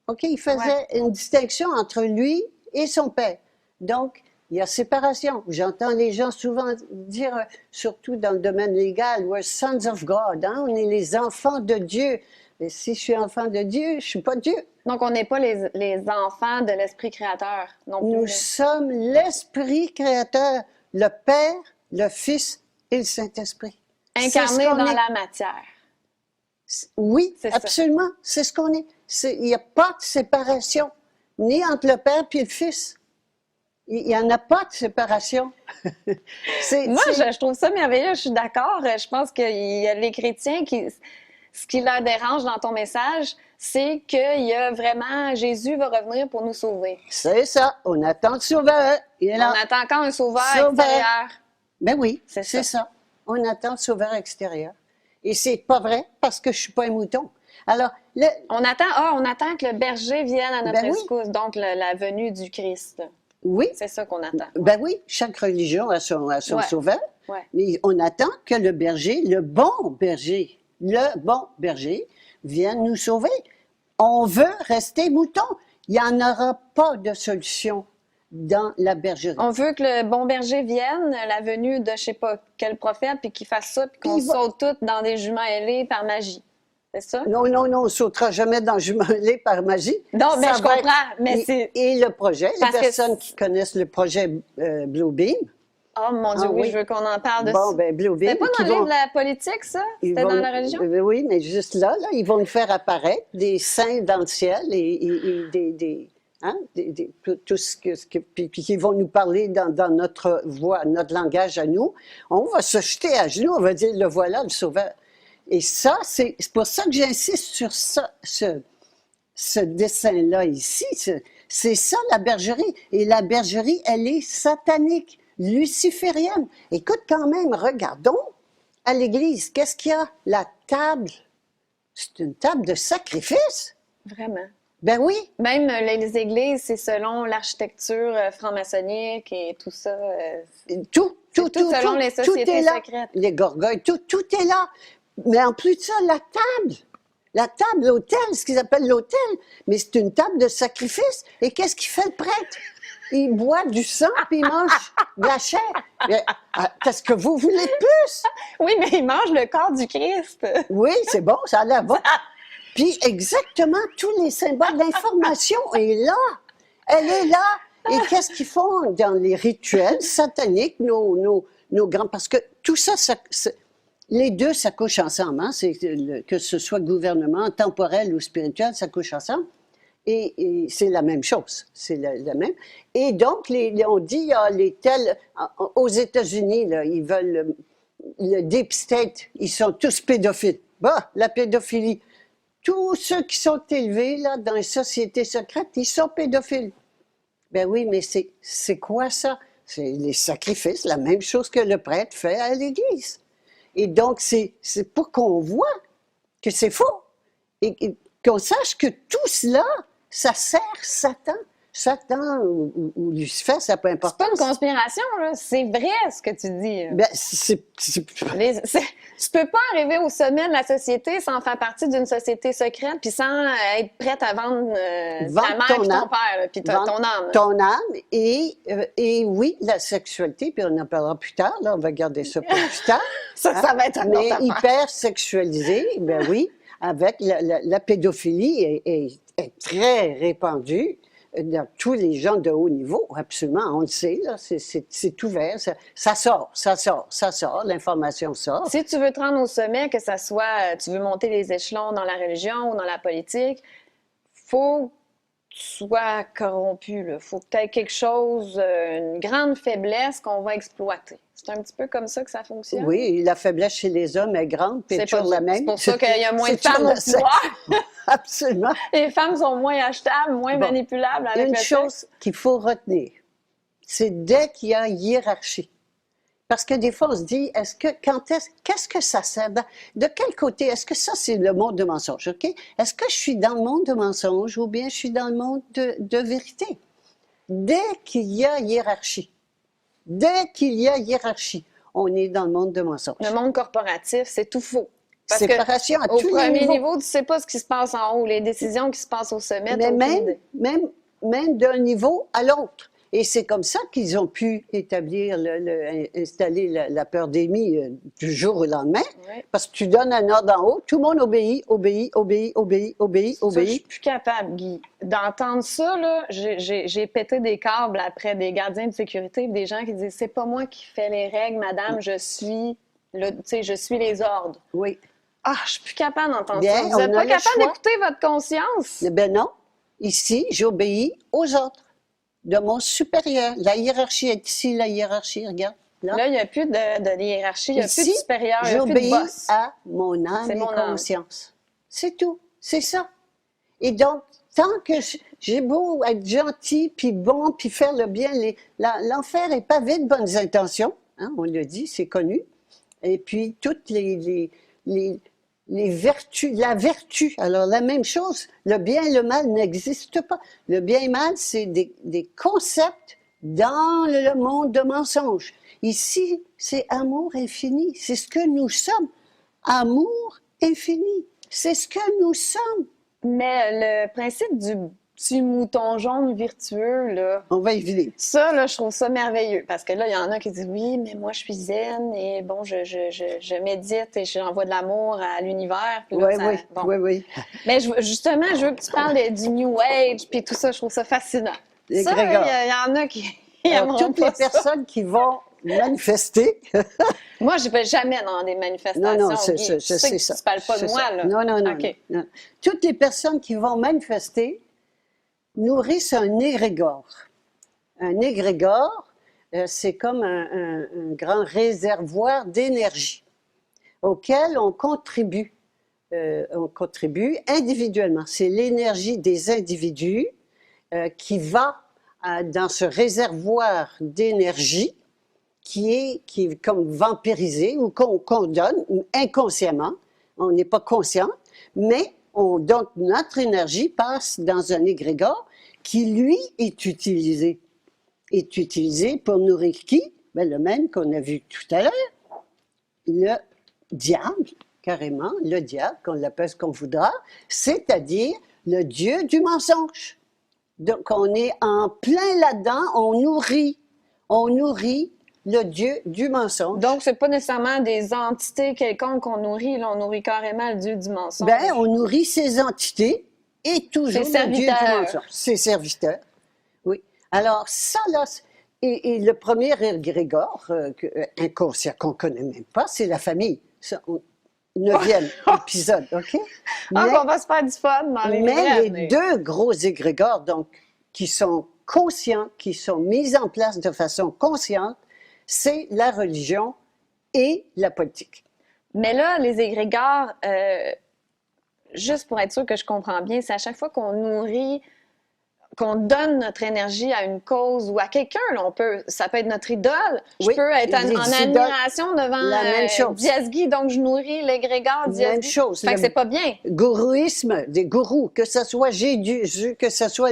OK, il faisait une distinction entre lui et son Père. Donc, il y a séparation. J'entends les gens souvent dire, surtout dans le domaine légal, we're sons of God, hein? On est les enfants de Dieu. Mais si je suis enfant de Dieu, je ne suis pas Dieu. Donc, on n'est pas les enfants de l'Esprit créateur non plus. Nous là. sommes l'Esprit créateur, le Père, le Fils et le Saint-Esprit. Incarnés C'est ce qu'on dans est. la matière. Oui, C'est ça. absolument. C'est ce qu'on est. Il n'y a pas de séparation, ni entre le Père et le Fils. Il n'y en a pas de séparation. Moi, je trouve ça merveilleux, je suis d'accord. Je pense qu'il y a les chrétiens ce qui leur dérange dans ton message, c'est qu'il y a vraiment, Jésus va revenir pour nous sauver. C'est ça. On attend le Sauveur. Il est là. On attend encore un sauveur Sauveur. extérieur. Ben oui, C'est c'est ça. ça. On attend le Sauveur extérieur. Et c'est pas vrai parce que je suis pas un mouton. Alors, On attend que le berger vienne à notre Ben oui. rescousse, donc la venue du Christ. oui, C'est ça qu'on attend. ben oui, chaque religion a son Ouais. Sauveur. Ouais. Mais on attend que le berger, le bon berger vienne nous sauver. On veut rester mouton. Il n'y en aura pas de solution dans la bergerie. On veut que le bon berger vienne, la venue de je sais pas quel prophète, puis qu'il fasse ça, puis qu'on Puis il va- saute toutes dans des juments ailés par magie. C'est ça? Non, on ne sautera jamais dans le jumelé par magie. Non, mais Ça je va comprends, mais et, c'est- et le projet, les Parce que personnes qui connaissent le projet Bluebeam. Oh mon Dieu, Ah oui, oui. je veux qu'on en parle de Bon, ça. ben Bluebeam. C'était pas qui dans le livre vont- de la politique, ça? ils C'était vont- dans la religion? Oui, mais juste là, ils vont nous faire apparaître des saints dans le ciel et tout ce que puis qui vont nous parler dans notre voix, notre langage à nous. On va se jeter à genoux, on va dire, le voilà, le Sauveur. Et ça, c'est pour ça que j'insiste sur ça, ce dessin-là ici. C'est ça, la bergerie. Et la bergerie, elle est satanique, luciférienne. Écoute quand même, regardons à l'église, qu'est-ce qu'il y a? La table, c'est une table de sacrifice. Vraiment. Ben oui, Même les églises, c'est selon l'architecture franc-maçonnique et tout ça. tout selon les sociétés est là. secrètes. Les gorgoilles, tout est là. Mais en plus de ça, la table, l'autel, ce qu'ils appellent l'autel, mais c'est une table de sacrifice. Et qu'est-ce qu'il fait le prêtre? Il boit du sang puis il mange de la chair. Mais, qu'est-ce que vous voulez de plus? Oui, mais ils mangent le corps du Christ. Oui, c'est bon, ça a l'air bon. Puis exactement, tous les symboles, l'information est là. Elle est là. Et qu'est-ce qu'ils font dans les rituels sataniques, nos grands... Parce que tout ça, les deux, ça couche ensemble. Hein? Que ce soit gouvernement, temporel ou spirituel, ça couche ensemble. Et c'est la même chose. C'est la même. Et donc, on dit, il y a les tels... Aux États-Unis, là, ils veulent... Le Deep State, ils sont tous pédophiles. Bah, la pédophilie. Tous ceux qui sont élevés là, dans les sociétés secrètes, ils sont pédophiles. Ben oui, mais c'est quoi ça? C'est les sacrifices, la même chose que le prêtre fait à l'Église. Et donc, c'est pour qu'on voit que c'est faux. Et qu'on sache que tout cela, ça sert Satan. Satan ou Lucifer, ça peut C'est importe. pas une conspiration, là. C'est vrai ce que tu dis. Ben, Tu peux pas arriver au sommet de la société sans faire partie d'une société secrète puis sans être prête à vendre ta mère ton puis ton âme. père, là, puis ton âme. Ton âme et oui, la sexualité, puis on en parlera plus tard, là, on va garder ça pour plus tard. Ça va être un Mais autre affaire. hyper sexualisé, ben oui, avec la pédophilie est très répandue dans tous les gens de haut niveau, absolument, on le sait, là, c'est ouvert, ça sort, l'information sort. Si tu veux te rendre au sommet, que ça soit, tu veux monter les échelons dans la religion ou dans la politique, faut tu sois corrompu, là. Faut que tu aies quelque chose, une grande faiblesse qu'on va exploiter. C'est un petit peu comme ça que ça fonctionne? Oui, la faiblesse chez les hommes est grande, puis elle est C'est pas toujours la même. C'est pour ça qu'il y a moins de C'est femmes au toujours pouvoir. Absolument. Les femmes sont moins achetables, moins Bon. manipulables avec Une le chose sexe. qu'il faut retenir, c'est dès qu'il y a hiérarchie. Parce que des fois, on se dit, qu'est-ce que ça sert? De quel côté? Est-ce que ça, c'est le monde de mensonge, OK? Est-ce que je suis dans le monde de mensonge ou bien je suis dans le monde de vérité? Dès qu'il y a hiérarchie, on est dans le monde de mensonge. Le monde corporatif, c'est tout faux. Parce Séparation à au tous les premier niveaux. niveau, tu sais pas ce qui se passe en haut, les décisions qui se passent au sommet, Mais t'as aucune idée. même d'un niveau à l'autre. Et c'est comme ça qu'ils ont pu établir, installer la pandémie du jour au lendemain. Ouais. Parce que tu donnes un ordre en haut, tout le monde obéit. Ça, je suis plus capable, Guy. D'entendre ça, là, j'ai pété des câbles après des gardiens de sécurité, des gens qui disent c'est pas moi qui fais les règles, madame, je suis les ordres. Oui. Ah, je suis plus capable d'entendre Bien, ça. Vous on n'êtes a pas le capable choix. d'écouter votre conscience. Ben non. Ici, j'obéis aux autres, de mon supérieur. La hiérarchie est ici, la hiérarchie, regarde. Là, il n'y a plus de hiérarchie, il n'y a plus de Ici, supérieur, il n'y a plus de j'obéis boss. à mon âme C'est et mon âme. conscience. C'est tout. C'est ça. Et donc, tant que j'ai beau être gentil, puis bon, puis faire le bien, l'enfer est pavé de bonnes intentions. Hein, on le dit, c'est connu. Et puis, toutes les vertus, la vertu. Alors, la même chose, le bien et le mal n'existent pas. Le bien et le mal, c'est des concepts dans le monde de mensonges. Ici, c'est amour infini. C'est ce que nous sommes. Amour infini. C'est ce que nous sommes. Mais le principe du petit mouton jaune virtueux, là, On va y venir. ça, là, je trouve ça merveilleux. Parce que là, il y en a qui disent oui, mais moi, je suis zen et bon, je médite et j'envoie de l'amour à l'univers. Puis là, Oui, bon. oui. Mais justement, je veux que tu parles du New Age puis tout ça, je trouve ça fascinant. Les Ça, grégores. il y en a qui Alors, aimeront toutes pas les ça. personnes qui vont manifester. Moi, je ne vais jamais dans des manifestations. Non, Guy. je Tu sais sais que ça. Tu ne parles pas de C'est moi, ça. là. Non. OK. Non. Toutes les personnes qui vont manifester nourrissent un égrégore. Un égrégore, c'est comme un grand réservoir d'énergie auquel on contribue. On contribue individuellement. C'est l'énergie des individus qui va dans ce réservoir d'énergie qui est comme vampirisé ou qu'on donne inconsciemment. On n'est pas conscient, mais donc notre énergie passe dans un égrégore qui, lui, est utilisé. Est utilisé pour nourrir qui? Ben, le même qu'on a vu tout à l'heure. Le diable, carrément, le diable, qu'on l'appelle ce qu'on voudra, c'est-à-dire le dieu du mensonge. Donc, on est en plein là-dedans, on nourrit le dieu du mensonge. Donc, c'est pas nécessairement des entités quelconques qu'on nourrit, là, on nourrit carrément le dieu du mensonge. Ben, on nourrit ces entités et toujours Ses le dieu du serviteurs. mensonge. Ses serviteurs. Oui. Alors, ça, là, et le premier égrégore inconscient qu'on connaît même pas, c'est la famille. Ça, 9e épisode, OK? On va se faire du fun dans les Mais les mais... deux gros égrégores, donc, qui sont conscients, qui sont mis en place de façon consciente, c'est la religion et la politique. Mais là, les égrégores, juste pour être sûr que je comprends bien, c'est à chaque fois qu'on nourrit, qu'on donne notre énergie à une cause ou à quelqu'un, là, ça peut être notre idole. Oui, je peux être en idoles, admiration devant la même chose. Diaz-Guy, donc je nourris l'égrégore Diaz-Guy. Même chose. Fait que c'est pas bien. Gourouisme, des gourous, que ce soit Jésus, que ce soit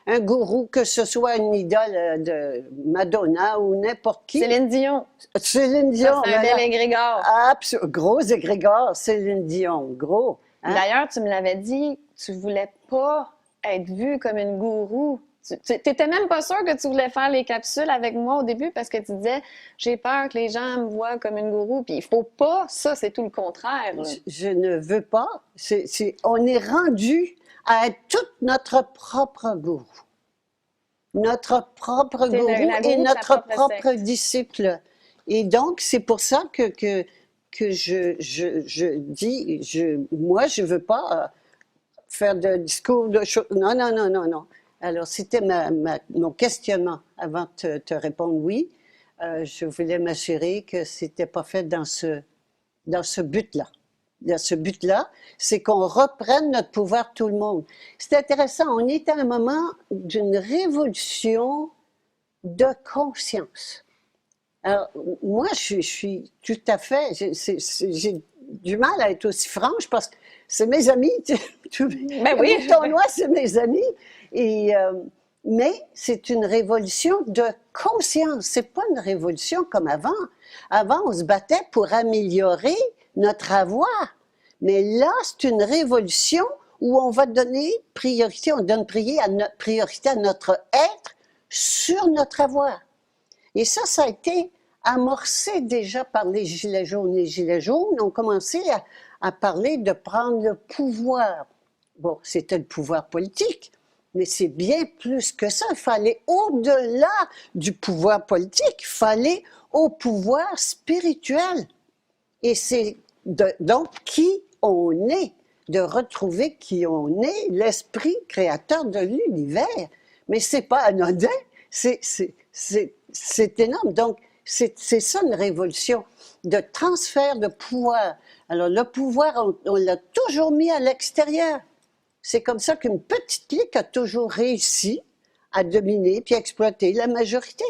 un gourou, que ce soit une idole de Madonna ou n'importe qui. Céline Dion. Céline Dion. Ça, c'est un bel égrégore. Gros égrégore, Céline Dion, gros. Hein? D'ailleurs, tu me l'avais dit, tu voulais pas être vue comme une gourou. Tu n'étais même pas sûre que tu voulais faire les capsules avec moi au début parce que tu disais « j'ai peur que les gens me voient comme une gourou ». Puis il faut pas, ça, c'est tout le contraire. Là. Je ne veux pas. On est rendu à être toute notre propre gourou. Notre propre C'est gourou la et gourou de notre sa propre propre secte. disciple. Et donc, c'est pour ça que je dis, moi, je ne veux pas faire de discours de choses. Non. Alors, c'était mon questionnement avant de te répondre oui. Je voulais m'assurer que c'était pas fait dans ce but-là. Dans ce but-là, c'est qu'on reprenne notre pouvoir tout le monde. C'est intéressant, on est à un moment d'une révolution de conscience. Alors, moi, je suis tout à fait... J'ai du mal à être aussi franche parce que c'est mes amis. Ben oui. Tournois, c'est mes amis. Mais c'est une révolution de conscience. C'est pas une révolution comme avant. Avant, on se battait pour améliorer notre avoir. Mais là, c'est une révolution où on va donner priorité, on donne priorité à notre être sur notre avoir. Et ça a été amorcé déjà par les Gilets jaunes. Les Gilets jaunes ont commencé à parler de prendre le pouvoir. Bon, c'était le pouvoir politique, mais c'est bien plus que ça. Il fallait au-delà du pouvoir politique, il fallait au pouvoir spirituel. Et c'est donc qui on est, de retrouver qui on est, l'esprit créateur de l'univers. Mais c'est pas anodin, c'est énorme. Donc, c'est ça une révolution, de transfert de pouvoir. Alors, le pouvoir, on l'a toujours mis à l'extérieur. C'est comme ça qu'une petite clique a toujours réussi à dominer puis exploiter la majorité.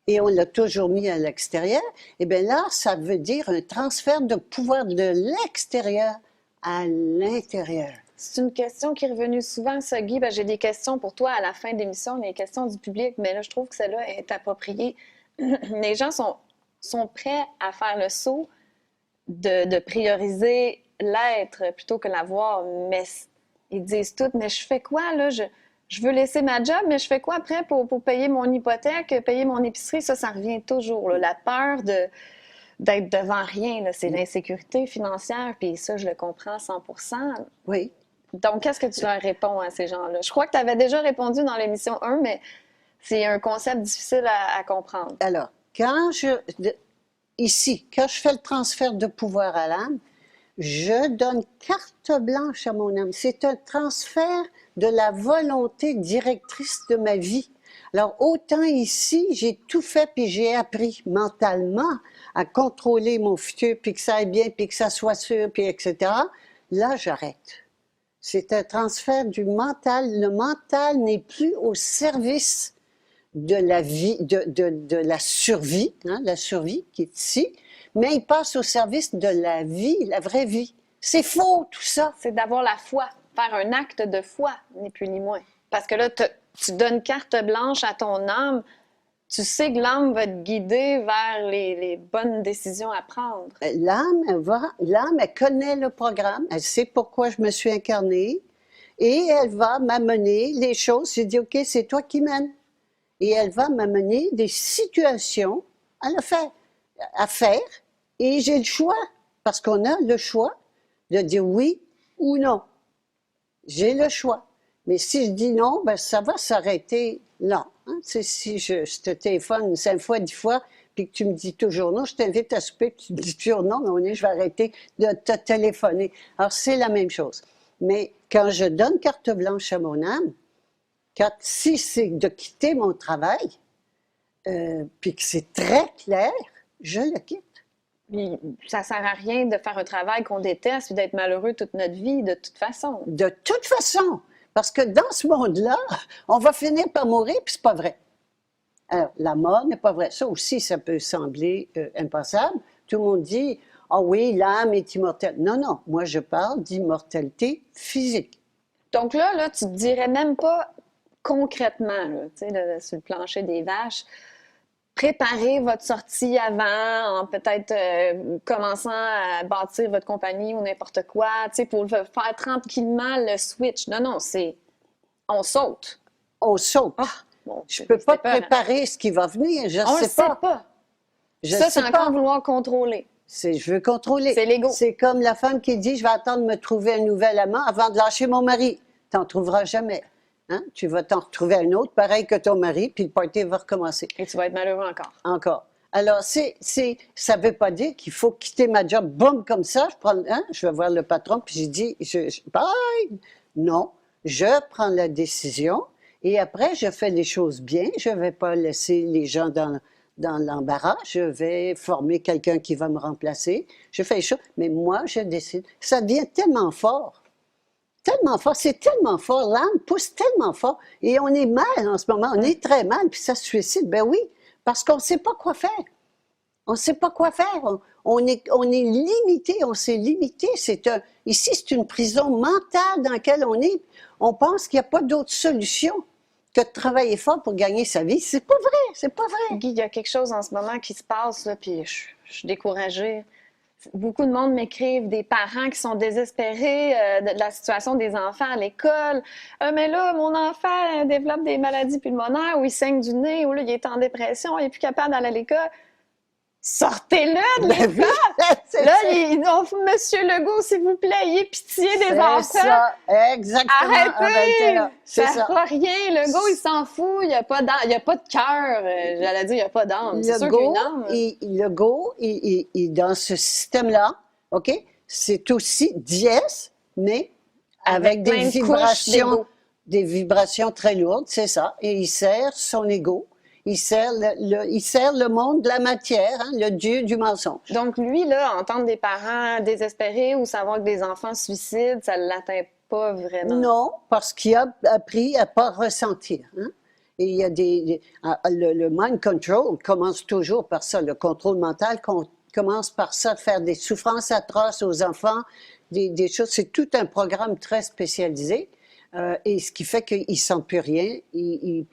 Et on l'a toujours mis à l'extérieur. Et bien là, ça veut dire un transfert de pouvoir de l'extérieur à l'intérieur. C'est une question qui est revenue souvent, ça, Guy. Ben, j'ai des questions pour toi à la fin de l'émission, des questions du public, mais là, je trouve que celle-là est appropriée. Les gens sont prêts à faire le saut de prioriser l'être plutôt que l'avoir, mais ils disent tout, mais je fais quoi, là? Je veux laisser ma job, mais je fais quoi après pour payer mon hypothèque, payer mon épicerie? Ça revient toujours, là. La peur d'être devant rien, là, c'est l'insécurité financière, puis ça, je le comprends à 100%. Oui. Donc, qu'est-ce que tu leur réponds à ces gens-là? Je crois que tu avais déjà répondu dans l'émission 1, mais c'est un concept difficile à comprendre. Alors, quand je fais le transfert de pouvoir à l'âme, je donne carte blanche à mon âme. C'est un transfert de la volonté directrice de ma vie. Alors, autant ici, j'ai tout fait, puis j'ai appris mentalement à contrôler mon futur, puis que ça aille bien, puis que ça soit sûr, puis etc. Là, j'arrête. C'est un transfert du mental. Le mental n'est plus au service de la vie, de la survie, hein, la survie qui est ici, mais il passe au service de la vie, la vraie vie. C'est faux, tout ça. C'est d'avoir la foi, faire un acte de foi, ni plus ni moins. Parce que là, tu donnes carte blanche à ton âme, tu sais que l'âme va te guider vers les bonnes décisions à prendre. L'âme, elle connaît le programme, elle sait pourquoi je me suis incarnée, et elle va m'amener les choses. J'ai dit, OK, c'est toi qui mènes. Et elle va m'amener des situations à faire, et j'ai le choix, parce qu'on a le choix de dire oui ou non. J'ai le choix. Mais si je dis non, ben ça va s'arrêter là. Hein? Si je te téléphone 5 fois, 10 fois, puis que tu me dis toujours non, je t'invite à souper, puis tu me dis toujours non, mais je vais arrêter de te téléphoner. Alors, c'est la même chose. Mais quand je donne carte blanche à mon âme, si c'est de quitter mon travail, puis que c'est très clair, je le quitte. Puis, ça sert à rien de faire un travail qu'on déteste et d'être malheureux toute notre vie, de toute façon. De toute façon, parce que dans ce monde-là, on va finir par mourir, puis c'est pas vrai. Alors, la mort n'est pas vraie. Ça aussi, ça peut sembler impensable. Tout le monde dit, « Ah oui, l'âme est immortelle. » Non, non, moi je parle d'immortalité physique. Donc là, tu te dirais même pas concrètement, là, sur le plancher des vaches, préparez votre sortie avant, en peut-être commençant à bâtir votre compagnie ou n'importe quoi, pour faire tranquillement le switch. Non, non, c'est on saute. On saute. Ah, bon, je peux pas préparer ce qui va venir, je on sais pas. pas. Ça, c'est encore vouloir contrôler. Je veux contrôler. C'est l'ego. C'est comme la femme qui dit, je vais attendre de me trouver un nouvel amant avant de lâcher mon mari. T'en trouveras jamais. Hein? Tu vas t'en retrouver un autre, pareil que ton mari, puis le party va recommencer. Et tu vas être malheureux encore. Encore. Alors, ça ne veut pas dire qu'il faut quitter ma job, boum, comme ça. Je vais voir le patron, puis j'ai dit, bye! Non, je prends la décision, Et après, je fais les choses bien. Je ne vais pas laisser les gens dans l'embarras. Je vais former quelqu'un qui va me remplacer. Je fais les choses, mais moi, je décide. Ça devient tellement fort. Tellement fort, c'est tellement fort, l'âme pousse tellement fort, et on est mal en ce moment, on est très mal, puis ça se suicide, ben oui, parce qu'on ne sait pas quoi faire. On ne sait pas quoi faire, on est limité, on s'est limité. Ici, c'est une prison mentale dans laquelle on est. On pense qu'il n'y a pas d'autre solution que de travailler fort pour gagner sa vie. C'est pas vrai, c'est pas vrai. Guy, il y a quelque chose en ce moment qui se passe, là, puis je suis découragée. Beaucoup de monde m'écrivent, des parents qui sont désespérés de la situation des enfants à l'école. Mais là, mon enfant développe des maladies pulmonaires, ou il saigne du nez, ou là, il est en dépression, il n'est plus capable d'aller à l'école. Sortez-le de l'école! Là, ils ont Monsieur Legault, s'il vous plaît, ayez pitié des enfants. C'est ça, exactement. Arrêtez! C'est Ça ça. fera rien. Legault, il s'en fout. Il n'y a pas de cœur. J'allais dire, il n'y a pas d'âme. C'est sûr qu'il y a une âme. Legault, dans ce système-là, OK, c'est aussi dièse, mais avec plein de couches d'ego. des vibrations très lourdes, c'est ça. Et il sert son ego. Il sert le monde de la matière, hein, le dieu du mensonge. Donc, lui, là, entendre des parents désespérés ou savoir que des enfants se suicident, ça ne l'atteint pas vraiment. Non, parce qu'il a appris à ne pas ressentir. Hein? Et il y a le mind control commence toujours par ça. Le contrôle mental commence par ça, faire des souffrances atroces aux enfants, des choses. C'est tout un programme très spécialisé. Et ce qui fait qu'ils ne sentent plus rien. Ils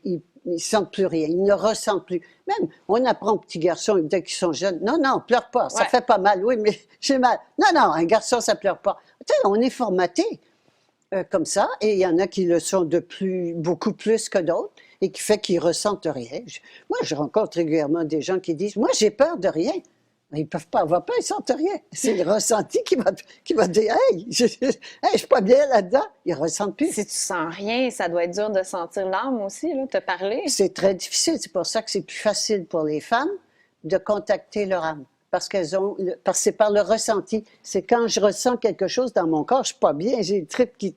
ne sentent plus rien, ils ne ressentent plus. Même, on apprend aux petits garçons, dès qu'ils sont jeunes, non, pleure pas, ça fait pas mal, oui, mais j'ai mal. Non, un garçon, ça pleure pas. Tu sais, on est formaté comme ça, et il y en a qui le sont beaucoup plus que d'autres, et qui fait qu'ils ressentent rien. Moi, je rencontre régulièrement des gens qui disent, moi, j'ai peur de rien. Ils ne peuvent pas avoir peur, ils ne sentent rien. C'est le ressenti qui va dire, hey, je suis pas bien là-dedans. Ils ne ressentent plus. Si tu sens rien, ça doit être dur de sentir l'âme aussi, là, te parler. C'est très difficile. C'est pour ça que c'est plus facile pour les femmes de contacter leur âme. Parce que c'est par le ressenti. C'est quand je ressens quelque chose dans mon corps, je ne suis pas bien, j'ai le trip qui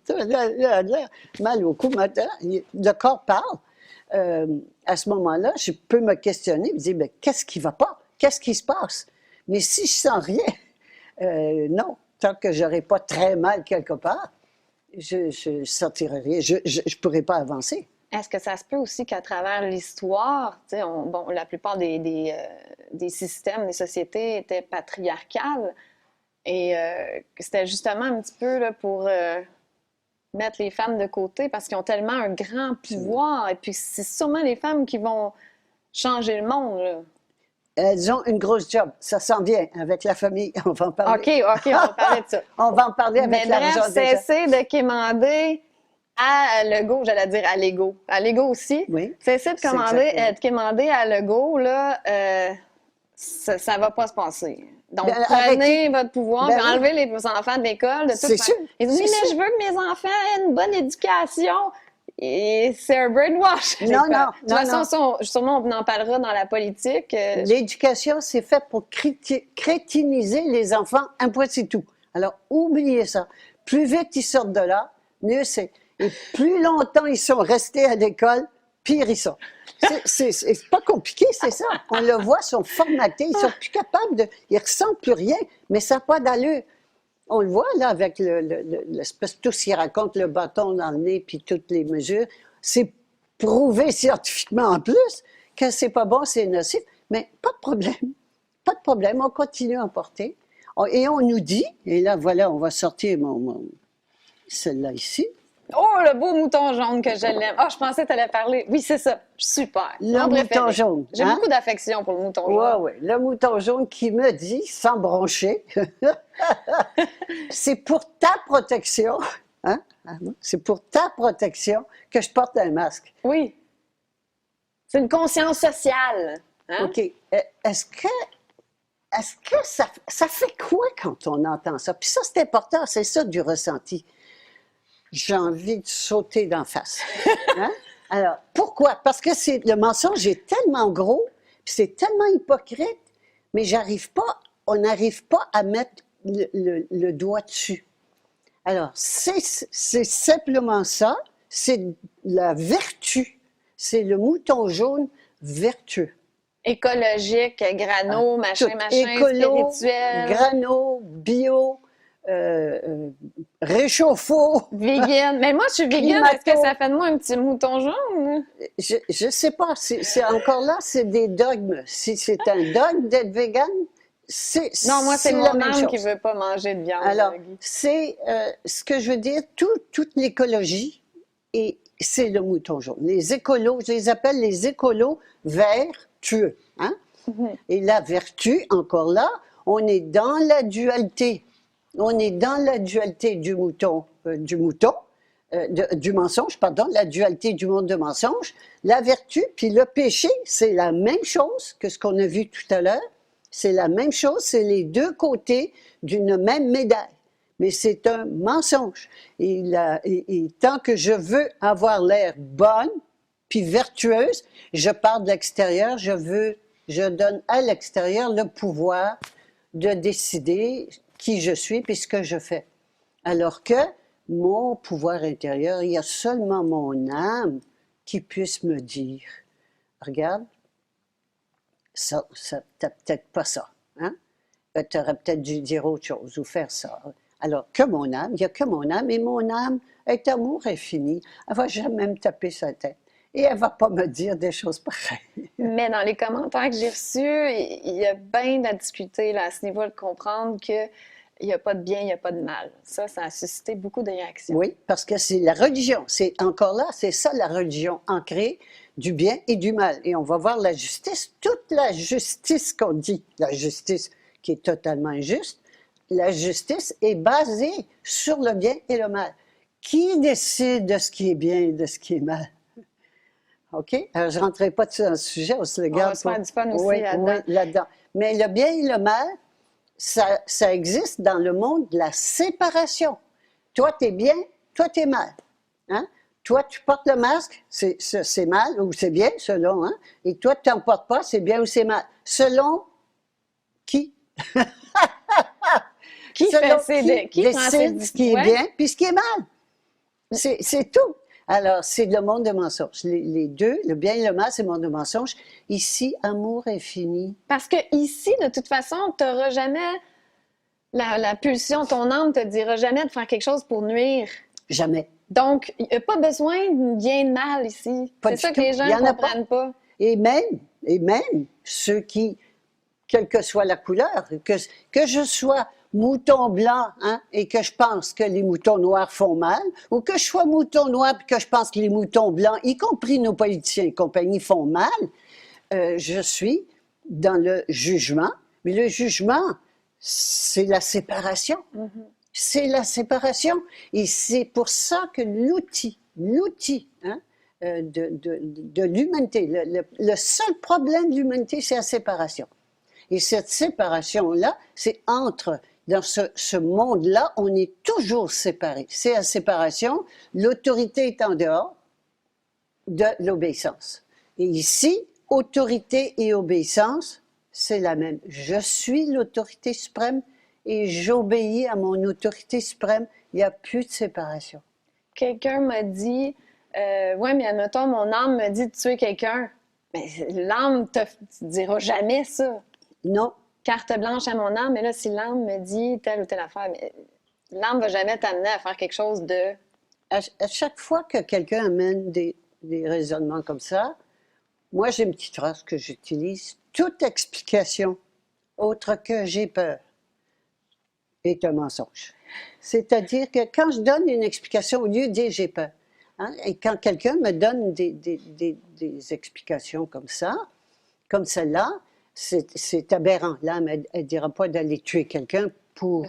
mal au cou, le corps parle. À ce moment-là, je peux me questionner, me dire, mais qu'est-ce qui ne va pas? Qu'est-ce qui se passe? Mais si je sens rien, non, tant que je n'aurai pas très mal quelque part, je ne sentirai rien, je ne pourrai pas avancer. Est-ce que ça se peut aussi qu'à travers l'histoire, tu sais, la plupart des systèmes, des sociétés étaient patriarcales et que c'était justement un petit peu là, pour mettre les femmes de côté parce qu'ils ont tellement un grand pouvoir et puis c'est sûrement les femmes qui vont changer le monde, là. Elles ont une grosse job. Ça s'en vient avec la famille. On va en parler. OK, on va parler de ça. On va en parler avec l'argent des gens. Cessez de quémander à Legault, j'allais dire à Lego. À Lego aussi. Oui. Cessez de quémander à Legault, là, ça ne va pas se passer. Donc, prenez votre pouvoir, puis enlevez les enfants de l'école. C'est sûr. Ils disent, mais je veux que mes enfants aient une bonne éducation. Et c'est un brainwash. Non. De toute façon, sûrement, on en parlera dans la politique. L'éducation, c'est fait pour crétiniser les enfants. Un point, c'est tout. Alors, oubliez ça. Plus vite ils sortent de là, mieux c'est. Et plus longtemps ils sont restés à l'école, pire ils sont. C'est pas compliqué, c'est ça. On le voit, ils sont formatés, ils sont plus capables ils ressentent plus rien, mais ça n'a pas d'allure. On le voit, là, avec l'espèce, tout ce qu'ils racontent, le bâton dans le nez, puis toutes les mesures. C'est prouvé scientifiquement en plus que c'est pas bon, c'est nocif. Mais pas de problème. Pas de problème. On continue à en porter. Et on nous dit, et là, voilà, on va sortir celle-là ici. Oh, le beau mouton jaune que je l'aime. Ah, je pensais que tu allais parler. Oui, c'est ça. Super. Le mouton jaune. J'ai beaucoup d'affection pour le mouton jaune. Oui. Le mouton jaune qui me dit, sans broncher, c'est pour ta protection, hein? C'est pour ta protection que je porte un masque. Oui. C'est une conscience sociale. Hein? OK. Est-ce que ça fait quoi quand on entend ça? Puis ça, c'est important, c'est ça du ressenti. J'ai envie de sauter d'en face. Hein? Alors, pourquoi? Parce que le mensonge est tellement gros, puis c'est tellement hypocrite, mais on n'arrive pas à mettre le doigt dessus. Alors, c'est simplement ça, c'est la vertu. C'est le mouton jaune vertueux. Écologique, grano, machin, Tout. machin, Écolo, spirituel, grano, bio, réchauffe-eau. vegan. Mais moi, je suis vegan. Est-ce que Climato. ça fait de moi un petit mouton jaune? Je sais pas. C'est encore là, c'est des dogmes. Si c'est un dogme d'être vegan, Non, moi, c'est la mon même âme qui chose. veut pas manger de viande. Alors, Guy. c'est ce que je veux dire, toute l'écologie, et c'est le mouton jaune. Les écolos, je les appelle les écolos vertueux. Hein? Et la vertu, encore là, on est dans la dualité. On est dans la dualité du mensonge, pardon, la dualité du monde de mensonge. La vertu, puis le péché, c'est la même chose que ce qu'on a vu tout à l'heure. C'est la même chose, c'est les deux côtés d'une même médaille. Mais c'est un mensonge. Et tant que je veux avoir l'air bonne, puis vertueuse, je pars de l'extérieur, je donne à l'extérieur le pouvoir de décider qui je suis puis ce que je fais. Alors que mon pouvoir intérieur, il y a seulement mon âme qui puisse me dire, regarde, ça t'as peut-être pas ça, hein? Tu aurais peut-être dû dire autre chose ou faire ça. Alors que mon âme, il n'y a que mon âme, et mon âme est amour infini. Elle ne va jamais me taper sa tête. Et elle ne va pas me dire des choses pareilles. Mais dans les commentaires que j'ai reçus, il y a bien à discuter là, à ce niveau de comprendre qu'il n'y a pas de bien, il n'y a pas de mal. Ça a suscité beaucoup de réactions. Oui, parce que c'est la religion. C'est encore là, c'est ça la religion, ancrée du bien et du mal. Et on va voir la justice, toute la justice qu'on dit, la justice qui est totalement injuste, la justice est basée sur le bien et le mal. Qui décide de ce qui est bien et de ce qui est mal? OK? Alors, je ne rentrerai pas dans le sujet, on se le garde. On va se faire du fun aussi oui, là-dedans. oui, là-dedans. Mais le bien et le mal, ça existe dans le monde de la séparation. Toi, tu es bien, toi, tu es mal. Hein? Toi, tu portes le masque, c'est mal ou c'est bien, selon. Hein? Et toi, tu n'en portes pas, c'est bien ou c'est mal. Selon qui? Qui Selon qui décide ce qui est ouais. bien puis ce qui est mal. C'est tout. Alors, c'est le monde de mensonges. Les deux, le bien et le mal, c'est le monde de mensonges. Ici, amour infini. Parce que ici, de toute façon, tu n'auras jamais la pulsion, ton âme te dira jamais de faire quelque chose pour nuire. Jamais. Donc, il n'y a pas besoin de bien et de mal ici. Pas C'est du ça que tout. les gens Il y en ne a comprennent pas. Et même ceux qui, quelle que soit la couleur, que je sois mouton blanc hein, et que je pense que les moutons noirs font mal, ou que je sois mouton noir et que je pense que les moutons blancs, y compris nos politiciens et compagnie, font mal, je suis dans le jugement. Mais le jugement, c'est la séparation. C'est la séparation. Et c'est pour ça que l'outil hein, de l'humanité, le seul problème de l'humanité, c'est la séparation. Et cette séparation-là, c'est dans ce monde-là, on est toujours séparés. C'est la séparation, l'autorité est en dehors de l'obéissance. Et ici, autorité et obéissance, c'est la même. Je suis l'autorité suprême et j'obéis à mon autorité suprême. Il n'y a plus de séparation. Quelqu'un m'a dit, ouais, mais admettons, mon âme me dit de tuer quelqu'un. Mais l'âme te dira jamais ça. Non. Carte blanche à mon âme, mais là, si l'âme me dit telle ou telle affaire, mais l'âme ne va jamais t'amener à faire quelque chose de... À chaque fois que quelqu'un amène des raisonnements comme ça, moi, j'ai une petite phrase que j'utilise. Toute explication autre que j'ai peur est un mensonge. C'est-à-dire que quand je donne une explication, au lieu de dire j'ai peur, hein, et quand quelqu'un me donne des explications comme ça, comme celle-là, c'est aberrant. L'âme, elle ne dira pas d'aller tuer quelqu'un pour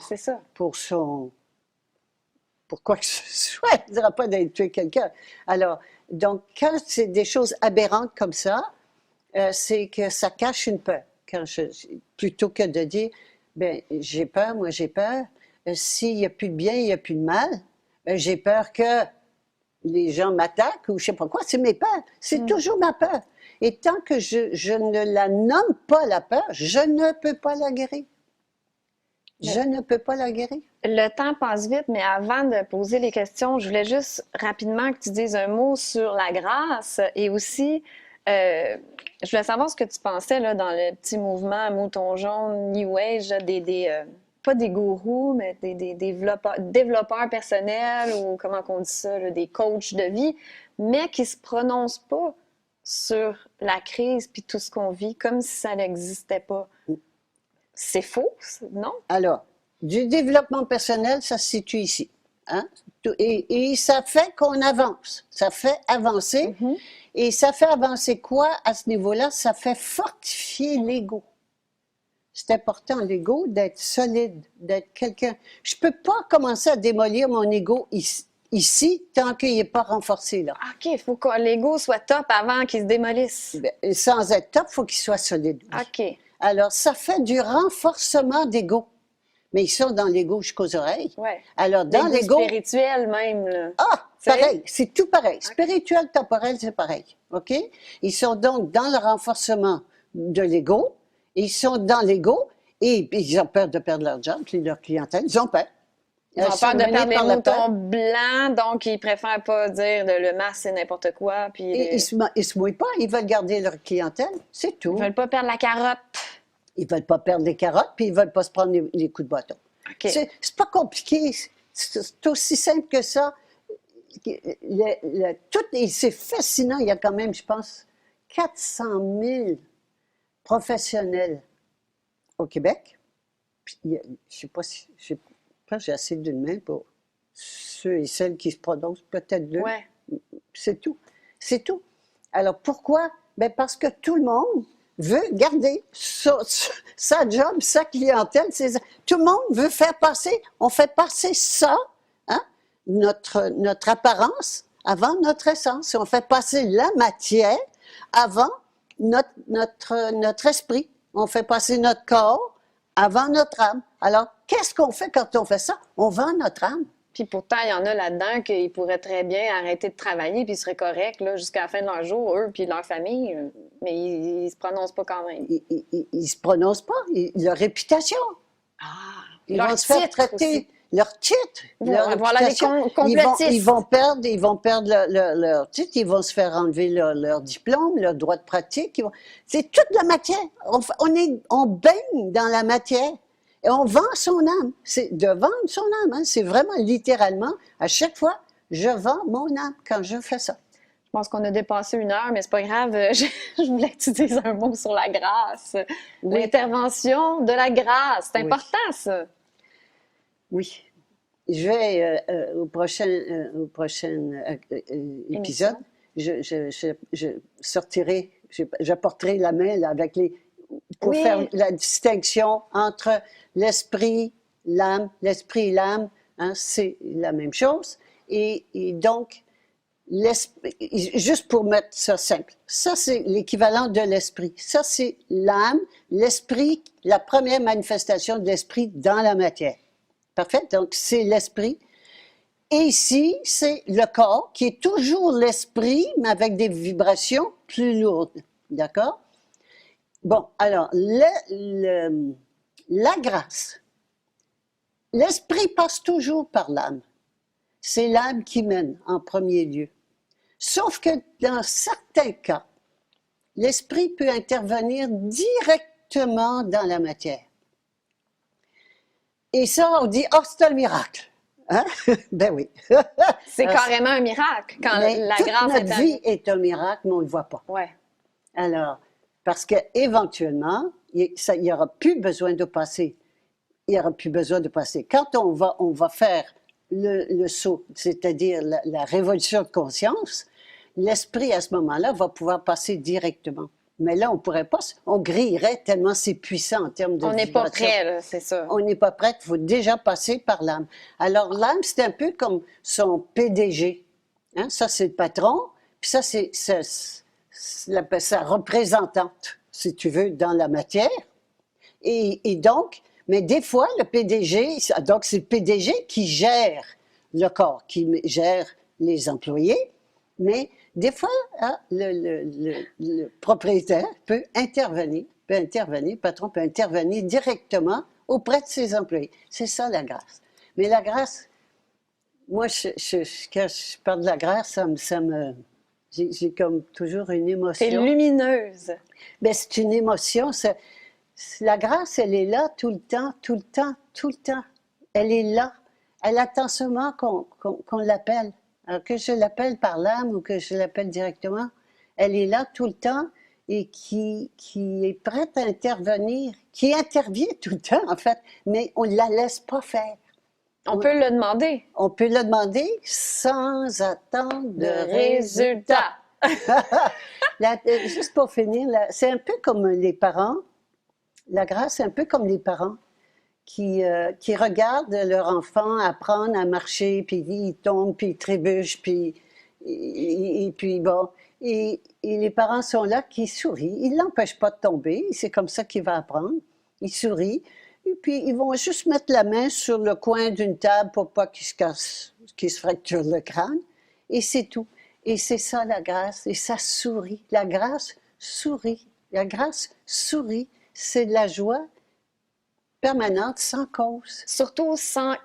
quoi que ce soit. Elle ne dira pas d'aller tuer quelqu'un. Alors, donc, quand c'est des choses aberrantes comme ça, c'est que ça cache une peur. Plutôt que de dire, ben j'ai peur, moi j'ai peur. S'il n'y a plus de bien, il n'y a plus de mal. J'ai peur que les gens m'attaquent ou je ne sais pas quoi. C'est mes peurs. C'est toujours ma peur. Et tant que je ne la nomme pas, la peur, je ne peux pas la guérir. Je ne peux pas la guérir. Le temps passe vite, mais avant de poser les questions, je voulais juste rapidement que tu dises un mot sur la grâce et aussi, je voulais savoir ce que tu pensais là, dans le petit mouvement Mouton jaune, New Age, pas des gourous, mais des développeurs personnels ou comment on dit ça, là, des coachs de vie, mais qui se prononcent pas sur la crise puis tout ce qu'on vit comme si ça n'existait pas. C'est faux, non? Alors, du développement personnel, ça se situe ici. Hein? Et ça fait qu'on avance. Ça fait avancer. Et ça fait avancer quoi à ce niveau-là? Ça fait fortifier l'ego. C'est important, l'ego, d'être solide, d'être quelqu'un. Je ne peux pas commencer à démolir mon ego ici tant qu'il n'est pas renforcé là. OK, il faut que l'ego soit top avant qu'il se démolisse. Et sans être top, il faut qu'il soit solide. Oui. OK. Alors, ça fait du renforcement d'ego. Mais ils sont dans l'ego jusqu'aux oreilles. Ouais. Alors, dans l'ego... spirituel même, là. Ah, pareil, c'est tout pareil. Spirituel, temporel, c'est pareil. OK? Ils sont donc dans le renforcement de l'ego. Ils sont dans l'ego et ils ont peur de perdre leur job, leur clientèle. Ils ont peur. Ils ont peur de perdre les moutons blancs, donc ils préfèrent pas dire le masque, c'est n'importe quoi. Puis ils se mouillent pas, ils veulent garder leur clientèle, c'est tout. Ils veulent pas perdre la carotte. Ils veulent pas perdre les carottes, puis ils veulent pas se prendre les coups de bâton. Okay. C'est pas compliqué, c'est aussi simple que ça. C'est fascinant, il y a quand même, je pense, 400 000 professionnels au Québec. Puis, je sais pas si... J'ai assez d'une main pour ceux et celles qui se prononcent, peut-être deux. Ouais. C'est tout. C'est tout. Alors, pourquoi? Bien, parce que tout le monde veut garder sa job, sa clientèle. Tout le monde veut faire passer, on fait passer ça, hein, notre apparence, avant notre essence. On fait passer la matière avant notre esprit. On fait passer notre corps avant notre âme. Alors, qu'est-ce qu'on fait quand on fait ça? On vend notre âme. Puis pourtant, il y en a là-dedans qui pourraient très bien arrêter de travailler puis ils seraient corrects là, jusqu'à la fin de leur jour, eux puis leur famille, mais ils se prononcent pas quand même. Ils se prononcent pas. Leur réputation. Ah, ils vont se faire traiter. Aussi. Leur titre, leur voilà les complotistes. Ils vont perdre leur titre, ils vont se faire enlever leur diplôme, leur droit de pratique. C'est toute la matière. On baigne dans la matière et on vend son âme. C'est de vendre son âme. Hein. C'est vraiment littéralement, à chaque fois, je vends mon âme quand je fais ça. Je pense qu'on a dépassé 1 heure, mais c'est pas grave. Je voulais que tu dises un mot sur la grâce. Oui. L'intervention de la grâce. C'est important, ça. Oui. Je vais, au prochain épisode, je sortirai, j'apporterai la main là, pour faire la distinction entre l'esprit, l'âme. L'esprit et l'âme, hein, c'est la même chose. Et donc, juste pour mettre ça simple, ça c'est l'équivalent de l'esprit. Ça c'est l'âme, l'esprit, la première manifestation de l'esprit dans la matière. Parfait? Donc, c'est l'esprit. Et ici, c'est le corps, qui est toujours l'esprit, mais avec des vibrations plus lourdes. D'accord? Bon, alors, la grâce. L'esprit passe toujours par l'âme. C'est l'âme qui mène en premier lieu. Sauf que dans certains cas, l'esprit peut intervenir directement dans la matière. Et ça, on dit, oh, c'est un miracle. Hein? Ben oui. C'est carrément un miracle quand la grâce est... Notre vie est un miracle, mais on ne le voit pas. Ouais. Alors, parce qu'éventuellement, il n'y aura plus besoin de passer. Il n'y aura plus besoin de passer. Quand on va faire le saut, c'est-à-dire la révolution de conscience, l'esprit, à ce moment-là, va pouvoir passer directement. Mais là, on pourrait pas, on grillerait tellement c'est puissant en termes de On n'est pas prêt, là, c'est ça. On n'est pas prêt, il faut déjà passer par l'âme. Alors, l'âme, c'est un peu comme son PDG. Hein? Ça, c'est le patron, puis ça, c'est sa représentante, si tu veux, dans la matière. Et donc, mais des fois, le PDG, donc c'est le PDG qui gère le corps, qui gère les employés, mais des fois, hein, le propriétaire peut intervenir, le patron peut intervenir directement auprès de ses employés. C'est ça, la grâce. Mais la grâce, moi, quand je parle de la grâce, j'ai comme toujours une T'es émotion. lumineuse. Ben, c'est une émotion. La grâce, elle est là tout le temps, tout le temps, tout le temps. Elle est là. Elle attend seulement qu'on l'appelle. Alors que je l'appelle par l'âme ou que je l'appelle directement, elle est là tout le temps et qui est prête à intervenir, qui intervient tout le temps, en fait, mais on ne la laisse pas faire. On peut le demander. On peut le demander sans attendre de résultat. Juste pour finir, c'est un peu comme les parents. La grâce, c'est un peu comme les parents qui regardent leur enfant apprendre à marcher, puis il tombe, puis il trébuche, et puis bon. Et les parents sont là qui sourient. Ils ne l'empêchent pas de tomber. C'est comme ça qu'il va apprendre. Ils sourient. Et puis, ils vont juste mettre la main sur le coin d'une table pour pas qu'il se casse, qu'il se fracture le crâne. Et c'est tout. Et c'est ça, la grâce. Et ça sourit. La grâce sourit. La grâce sourit. C'est de la joie permanente, sans cause. Surtout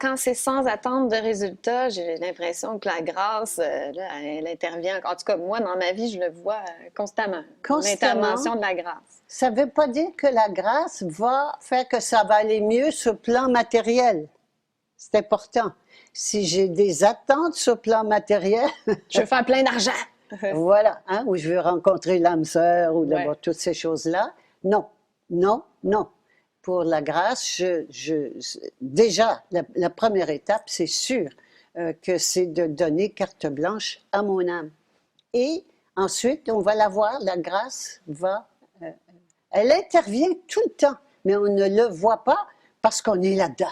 quand c'est sans attente de résultat, j'ai l'impression que la grâce, là, elle intervient. En tout cas, moi, dans ma vie, je le vois constamment. L'intervention de la grâce. Ça ne veut pas dire que la grâce va faire que ça va aller mieux sur le plan matériel. C'est important. Si j'ai des attentes sur le plan matériel... Je veux faire plein d'argent. Voilà, hein, ou je veux rencontrer l'âme sœur, ou d'avoir toutes ces choses-là. Non, non, non. Pour la grâce, déjà, la première étape, c'est sûr que c'est de donner carte blanche à mon âme. Et ensuite, on va la voir, la grâce va... elle intervient tout le temps, mais on ne le voit pas parce qu'on est là-dedans.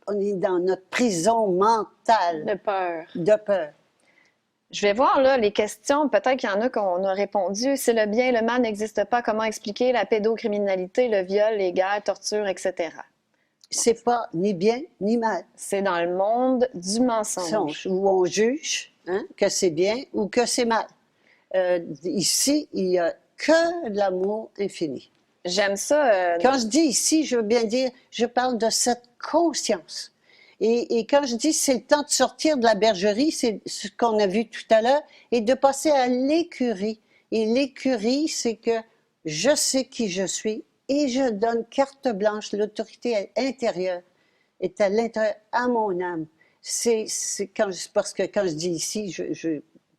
On est dans notre prison mentale. De peur. De peur. Je vais voir là les questions. Peut-être qu'il y en a qu'on a répondu. Si le bien et le mal n'existent pas, comment expliquer la pédocriminalité, le viol, les guerres, torture, etc.? C'est pas ni bien ni mal. C'est dans le monde du mensonge. Où on juge que c'est bien ou que c'est mal. Ici, il n'y a que l'amour infini. J'aime ça. Quand je dis ici, je veux bien dire, je parle de cette conscience. Et quand je dis c'est le temps de sortir de la bergerie, c'est ce qu'on a vu tout à l'heure, et de passer à l'écurie. Et l'écurie, c'est que je sais qui je suis et je donne carte blanche. L'autorité intérieure est à l'intérieur, à mon âme. Parce que quand je dis ici,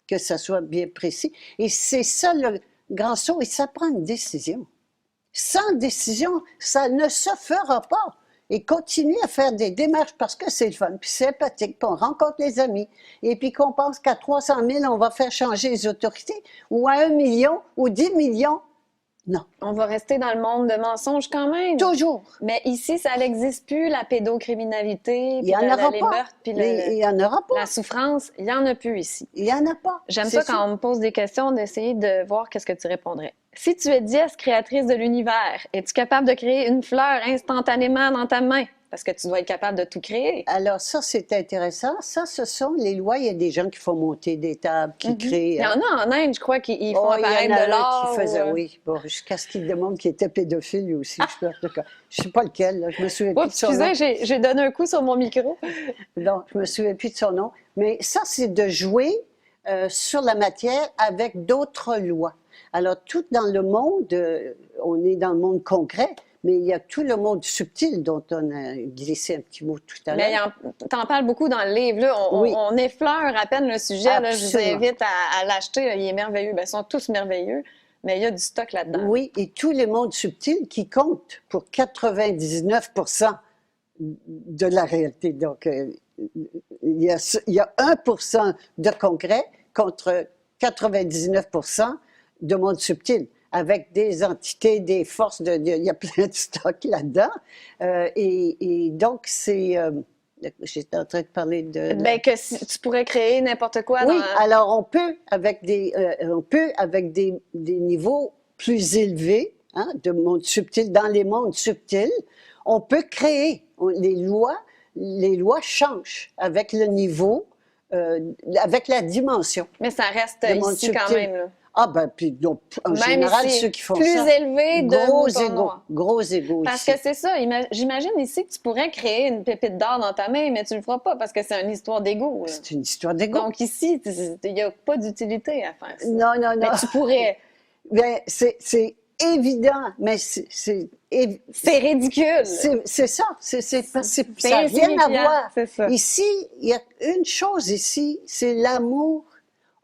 que ça soit bien précis. Et c'est ça le grand saut, et ça prend une décision. Sans décision, ça ne se fera pas. Et continuer à faire des démarches parce que c'est le fun, puis c'est sympathique, puis on rencontre les amis, et puis qu'on pense qu'à 300 000, on va faire changer les autorités, ou à 1 million, ou 10 millions. Non. On va rester dans le monde de mensonges quand même. Toujours. Mais ici, ça n'existe plus, la pédocriminalité, Il n'y en aura les pas. meurtres, puis Il n'y en aura pas. la souffrance. Il n'y en a plus ici. Il n'y en a pas. J'aime ça quand on me pose des questions, d'essayer de voir qu'est-ce que tu répondrais. Si tu es dièse créatrice de l'univers, es-tu capable de créer une fleur instantanément dans ta main? Parce que tu dois être capable de tout créer. Alors ça, c'est intéressant. Ça, ce sont les lois. Il y a des gens qui font monter des tables, qui créent... Il y en a en Inde, je crois, qui font apparaître de l'or. Qui faisait, oui. Bon, jusqu'à ce qu'il démontre qu'il était pédophile, lui aussi. Je ne sais pas lequel, là. Je me souviens plus de son nom. Excusez, j'ai donné un coup sur mon micro. Non, je me souviens plus de son nom. Mais ça, c'est de jouer sur la matière avec d'autres lois. Alors, tout dans le monde, on est dans le monde concret, mais il y a tout le monde subtil dont on a glissé un petit mot tout à l'heure. Mais t'en parles beaucoup dans le livre. Là. On effleure à peine le sujet. Là. Je vous invite à l'acheter. Là. Il est merveilleux. Bien, ils sont tous merveilleux, mais il y a du stock là-dedans. Oui, et tous les mondes subtils qui comptent pour 99% de la réalité. Donc, il y a 1% de concret contre 99% de monde subtil, avec des entités, des forces, il y a plein de stock là-dedans. Et donc, c'est... j'étais en train de parler de... Bien, que si, tu pourrais créer n'importe quoi. Oui, alors on peut, avec des niveaux plus élevés, de monde subtil, dans les mondes subtils, on peut créer. Les lois changent avec le niveau, avec la dimension. Mais ça reste le monde ici subtil. quand même. Là. Ah, ben, puis donc, en Même général, ici, ceux qui font plus ça, élevé de gros mouton égaux, noir. gros égaux Parce ici. que c'est ça, j'imagine ici que tu pourrais créer une pépite d'or dans ta main, mais tu le feras pas parce que c'est une histoire d'ego, là. C'est une histoire d'égaux. Donc ici, il n'y a pas d'utilité à faire ça. Non, non, Mais non. tu pourrais. Ben, c'est évident, mais C'est ridicule. c'est ça. Ça C'est n'a rien à insignifiant, voir. c'est ça. Ici, il y a une chose ici, c'est l'amour.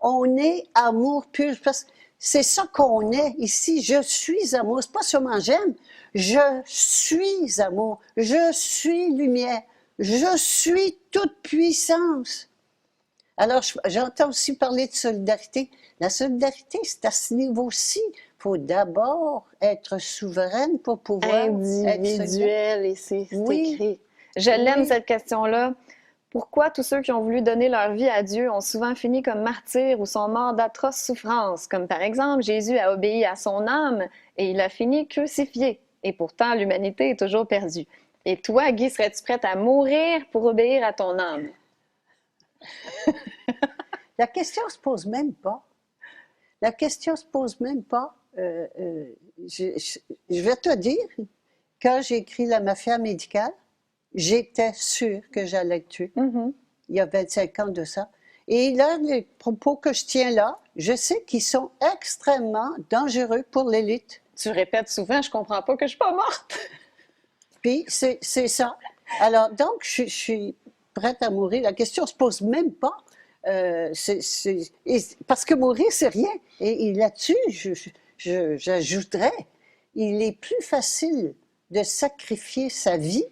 On est amour pur. Parce que c'est ça qu'on est ici. Je suis amour. C'est pas seulement j'aime. Je suis amour. Je suis lumière. Je suis toute puissance. Alors, j'entends aussi parler de solidarité. La solidarité, c'est à ce niveau-ci. Il faut d'abord être souveraine pour pouvoir être solidaire. Individuel, et c'est Oui. écrit. Je l'aime, Oui. cette question-là. Pourquoi tous ceux qui ont voulu donner leur vie à Dieu ont souvent fini comme martyrs ou sont morts d'atroces souffrances? Comme par exemple, Jésus a obéi à son âme et il a fini crucifié. Et pourtant, l'humanité est toujours perdue. Et toi, Guy, serais-tu prête à mourir pour obéir à ton âme? La question se pose même pas. La question se pose même pas. Je vais te dire, quand j'ai écrit La mafia médicale, j'étais sûre que j'allais être tuée. Mhm. Il y a 25 ans de ça. Et là, les propos que je tiens là, je sais qu'ils sont extrêmement dangereux pour l'élite. Tu répètes souvent, je comprends pas que je suis pas morte. Puis c'est ça. Alors, donc, je suis prête à mourir. La question se pose même pas. Parce que mourir, c'est rien. Et là-dessus, j'ajouterais, il est plus facile de sacrifier sa vie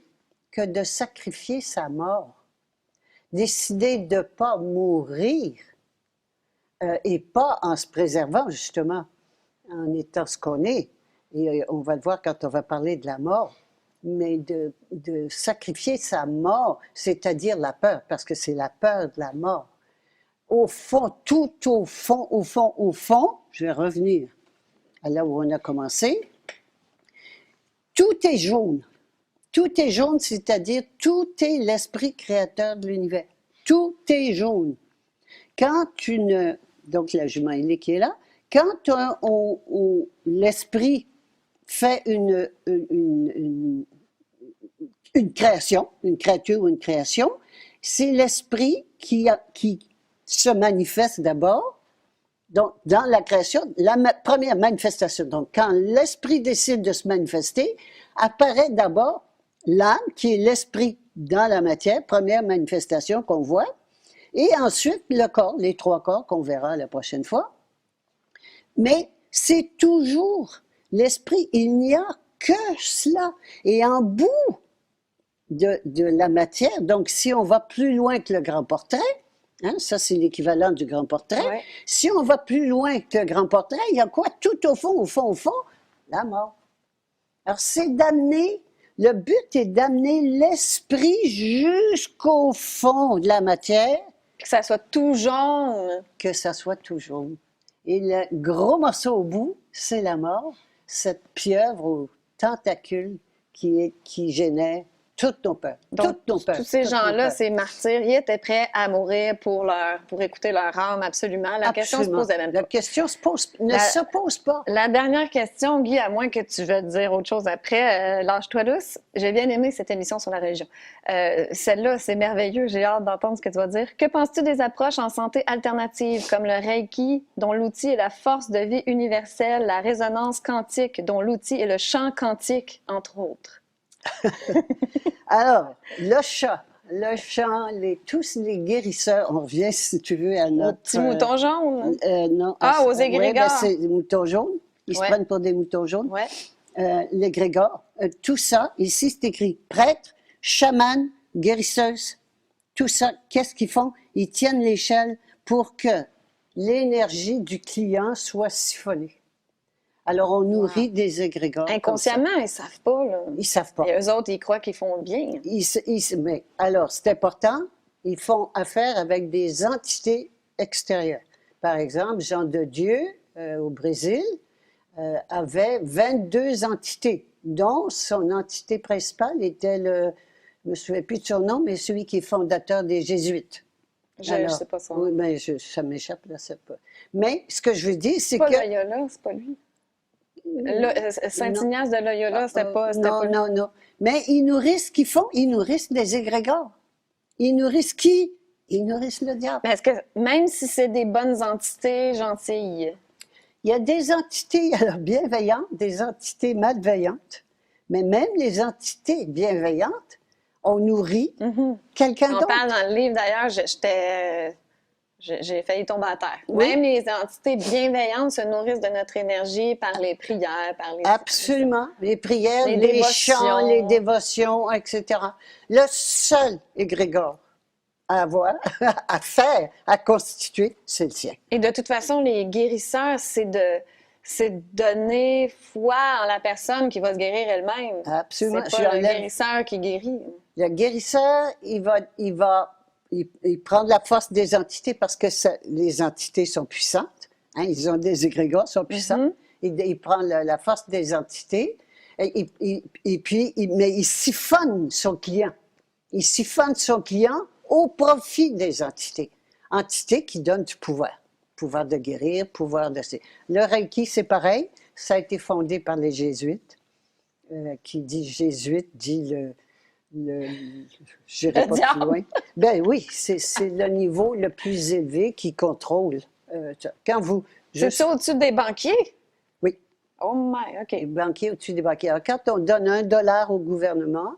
que de sacrifier sa mort. Décider de ne pas mourir et pas en se préservant, justement, en étant ce qu'on est. Et on va le voir quand on va parler de la mort. Mais de sacrifier sa mort, c'est-à-dire la peur, parce que c'est la peur de la mort. Au fond, tout au fond, au fond, au fond, je vais revenir à là où on a commencé, tout est jaune. Tout est jaune, c'est-à-dire tout est l'esprit créateur de l'univers. Tout est jaune. Quand donc la jument ailée qui est là, quand l'esprit fait une création, une créature ou une création, c'est l'esprit qui se manifeste d'abord. Donc, dans la création, la première manifestation. Donc, quand l'esprit décide de se manifester, apparaît d'abord l'âme, qui est l'esprit dans la matière, première manifestation qu'on voit, et ensuite le corps, les trois corps qu'on verra la prochaine fois. Mais c'est toujours l'esprit, il n'y a que cela. Et en bout de la matière, donc si on va plus loin que le grand portrait, hein, ça c'est l'équivalent du grand portrait, Ouais. si on va plus loin que le grand portrait, il y a quoi tout au fond, au fond, au fond? La mort. Alors c'est d'amener, le but est d'amener l'esprit jusqu'au fond de la matière, Que ça soit tout jaune. que ça soit tout jaune. Et le gros morceau au bout, c'est la mort, cette pieuvre aux tentacules qui génère toutes nos peurs. Donc, Toutes nos peurs. tous ces toutes nos gens-là, peurs. ces martyrs, ils étaient prêts à mourir pour écouter leur âme, absolument. La question se posait même La pas. question ne se pose pas. La dernière question, Guy, à moins que tu veuilles dire autre chose après, lâche-toi douce. J'ai bien aimé cette émission sur la religion. Celle-là, c'est merveilleux. J'ai hâte d'entendre ce que tu vas dire. Que penses-tu des approches en santé alternative, comme le Reiki, dont l'outil est la force de vie universelle, la résonance quantique, dont l'outil est le champ quantique, entre autres? Alors, le chant, tous les guérisseurs, on revient, si tu veux, à Au notre... petit mouton jaune? non. Aux ouais, égrégores. c'est des moutons jaunes. Ils se Ouais. prennent pour des moutons jaunes. Ouais. L'égrégore, tout ça, ici, c'est écrit prêtre, chaman, guérisseuse. Tout ça, qu'est-ce qu'ils font? Ils tiennent l'échelle pour que l'énergie du client soit siphonnée. Alors, on nourrit des égrégores. comme ça. Inconsciemment, ils ne savent pas. Là. Ils savent pas. Et eux autres, ils croient qu'ils font bien. Mais alors, c'est important, ils font affaire avec des entités extérieures. Par exemple, Jean de Dieu, au Brésil, avait 22 entités, dont son entité principale était je ne me souviens plus de son nom, mais celui qui est fondateur des Jésuites. Je sais pas son nom. Oui, mais ça m'échappe, là, c'est pas. Mais ce que je veux dire, c'est Pas que... Loyola, c'est pas lui. Saint-Ignace de Loyola, c'était pas non, lui. non, non. Mais ils nourrissent ce qu'ils font. Ils nourrissent des égrégores. Ils nourrissent qui? Ils nourrissent le diable. Mais est-ce que même si c'est des bonnes entités gentilles, Il y a des entités alors, bienveillantes, des entités malveillantes, mais même les entités bienveillantes ont nourri quelqu'un on d'autre. parle dans le livre d'ailleurs, j'ai failli tomber à terre. Oui. Même les entités bienveillantes se nourrissent de notre énergie par les prières, par les... Absolument. Les prières, Les les dévotions. chants, les dévotions, etc. Le seul égrégore à avoir, à faire, à constituer, c'est le sien. Et de toute façon, les guérisseurs, c'est donner foi en la personne qui va se guérir elle-même. Absolument. C'est pas le guérisseur qui guérit. Le guérisseur, il prend la force des entités parce que les entités sont puissantes. Hein, ils ont des égrégores, sont puissants. Il prend la force des entités et puis mais il siphonne son client. Il siphonne son client au profit des entités. Entités qui donnent du pouvoir. Pouvoir de guérir, pouvoir de... Le Reiki, c'est pareil. Ça a été fondé par les Jésuites. Qui dit Jésuite, dit j'irai pas plus loin. Ben oui, c'est le niveau le plus élevé qui contrôle. Quand vous... C'est ça au-dessus des banquiers? Oui. Oh my, OK. Les banquiers au-dessus des banquiers. Alors, quand on donne $1 au gouvernement,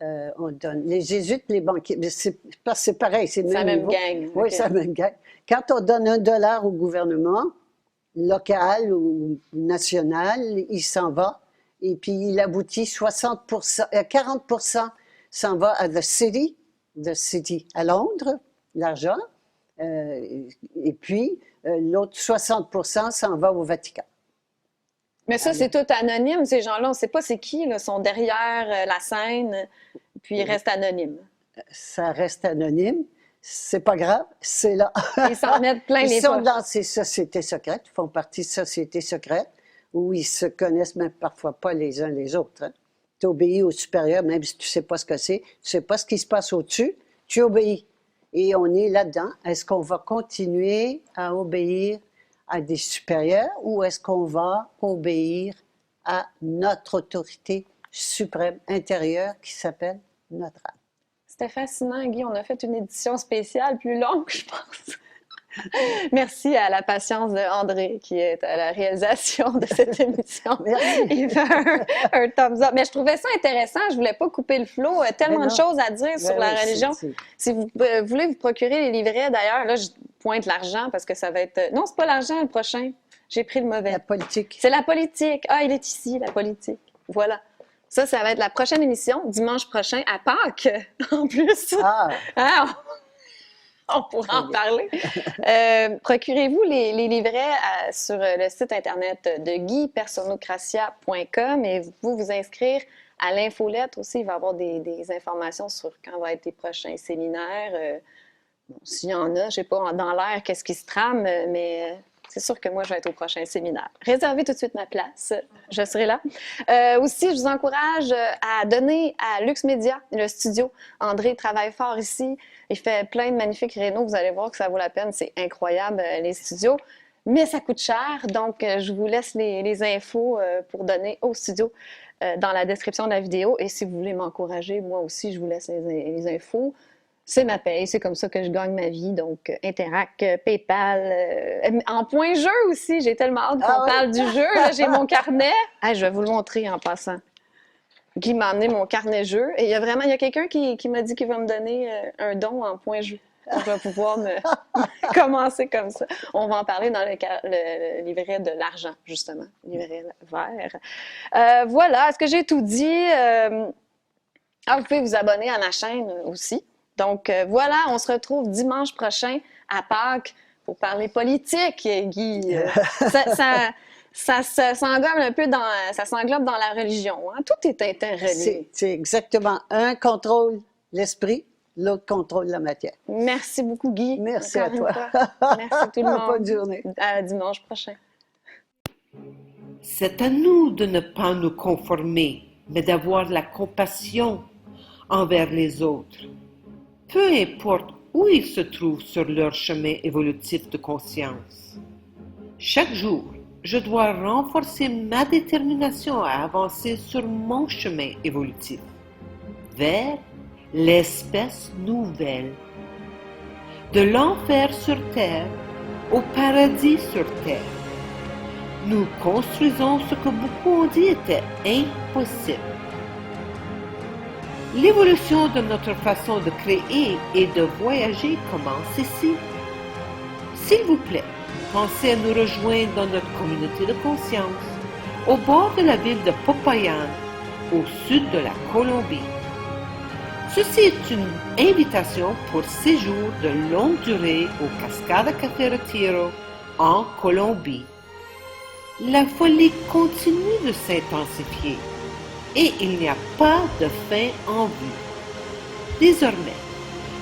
on donne... Les Jésuites, les banquiers, c'est pareil, c'est le même même niveau. gang. Oui, OK. c'est la même gang. Quand on donne $1 au gouvernement, local ou national, il s'en va. Et puis, il aboutit 40% s'en va à the city, à Londres, l'argent. Et puis, l'autre 60% s'en va au Vatican. Mais ça, c'est tout anonyme, ces gens-là. On ne sait pas c'est qui, là, sont derrière la scène, puis ils restent anonymes. Ça reste anonyme. C'est pas grave, c'est là. Ils s'en mettent plein les Ils sont poches. dans ces sociétés secrètes, font partie de sociétés secrètes, où ils se connaissent même parfois pas les uns les autres. Hein. Tu obéis au supérieur, même si tu sais pas ce que c'est, tu sais pas ce qui se passe au-dessus, tu obéis. Et on est là-dedans. Est-ce qu'on va continuer à obéir à des supérieurs ou est-ce qu'on va obéir à notre autorité suprême intérieure qui s'appelle notre âme? C'était fascinant, Guy. On a fait une édition spéciale plus longue, je pense. Merci à la patience de André qui est à la réalisation de cette émission. Merci. Il fait un thumbs up. Mais je trouvais ça intéressant. Je voulais pas couper le flow. Tellement de choses à dire sur la religion. Si vous voulez vous procurer les livrets, d'ailleurs, là, je pointe l'argent parce que ça va être... Non, c'est pas l'argent le prochain. J'ai pris le mauvais. La politique. C'est la politique. Ah, il est ici, la politique. Voilà. Ça va être la prochaine émission, dimanche prochain, à Pâques, en plus. Ah! Ah, on pourra en parler. Procurez-vous les livrets sur le site Internet de guypersonocratia.com et vous pouvez vous inscrire à l'infolettre aussi. Il va y avoir des informations sur quand vont être les prochains séminaires. Bon, s'il y en a, je ne sais pas dans l'air qu'est-ce qui se trame, mais... C'est sûr que moi, je vais être au prochain séminaire. Réservez tout de suite ma place. Je serai là. Aussi, je vous encourage à donner à Lux Media, le studio. André travaille fort ici. Il fait plein de magnifiques rénaux. Vous allez voir que ça vaut la peine. C'est incroyable, les studios. Mais ça coûte cher. Donc, je vous laisse les infos pour donner au studio dans la description de la vidéo. Et si vous voulez m'encourager, moi aussi, je vous laisse les infos. C'est ma paye, c'est comme ça que je gagne ma vie. Donc, Interac, PayPal, en point jeu aussi. J'ai tellement hâte qu'on parle du jeu. Là, j'ai mon carnet. Ah, je vais vous le montrer en passant. Guy m'a amené mon carnet jeu. Et il y a quelqu'un qui m'a dit qu'il va me donner un don en point jeu. Je vais pouvoir commencer comme ça. On va en parler dans le livret de l'argent, justement. Livret vert. Voilà, est-ce que j'ai tout dit? Vous pouvez vous abonner à ma chaîne aussi. Donc, voilà, on se retrouve dimanche prochain à Pâques pour parler politique, Guy. Ça s'englobe un peu ça s'englobe dans la religion. Hein? Tout est interrelié. C'est exactement. Un contrôle l'esprit, l'autre contrôle la matière. Merci beaucoup, Guy. Merci encore à toi. Merci tout le monde. Bonne journée. À dimanche prochain. C'est à nous de ne pas nous conformer, mais d'avoir la compassion envers les autres. Peu importe où ils se trouvent sur leur chemin évolutif de conscience. Chaque jour, je dois renforcer ma détermination à avancer sur mon chemin évolutif vers l'espèce nouvelle. De l'enfer sur terre au paradis sur terre. Nous construisons ce que beaucoup ont dit était impossible. L'évolution de notre façon de créer et de voyager commence ici. S'il vous plaît, pensez à nous rejoindre dans notre communauté de conscience, au bord de la ville de Popayan, au sud de la Colombie. Ceci est une invitation pour séjour de longue durée au Cascada Café Retiro, en Colombie. La folie continue de s'intensifier et il n'y a pas de fin en vue. Désormais,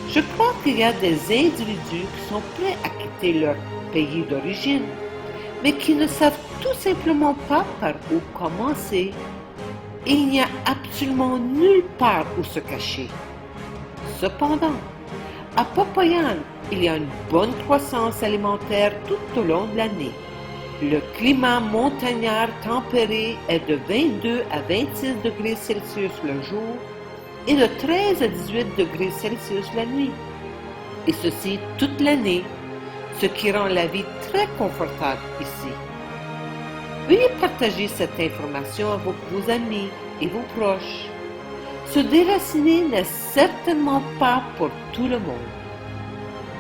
je crois qu'il y a des individus qui sont prêts à quitter leur pays d'origine, mais qui ne savent tout simplement pas par où commencer. Il n'y a absolument nulle part où se cacher. Cependant, à Popayan, il y a une bonne croissance alimentaire tout au long de l'année. Le climat montagnard tempéré est de 22 à 26 degrés Celsius le jour et de 13 à 18 degrés Celsius la nuit. Et ceci toute l'année, ce qui rend la vie très confortable ici. Veuillez partager cette information avec vos amis et vos proches. Se déraciner n'est certainement pas pour tout le monde.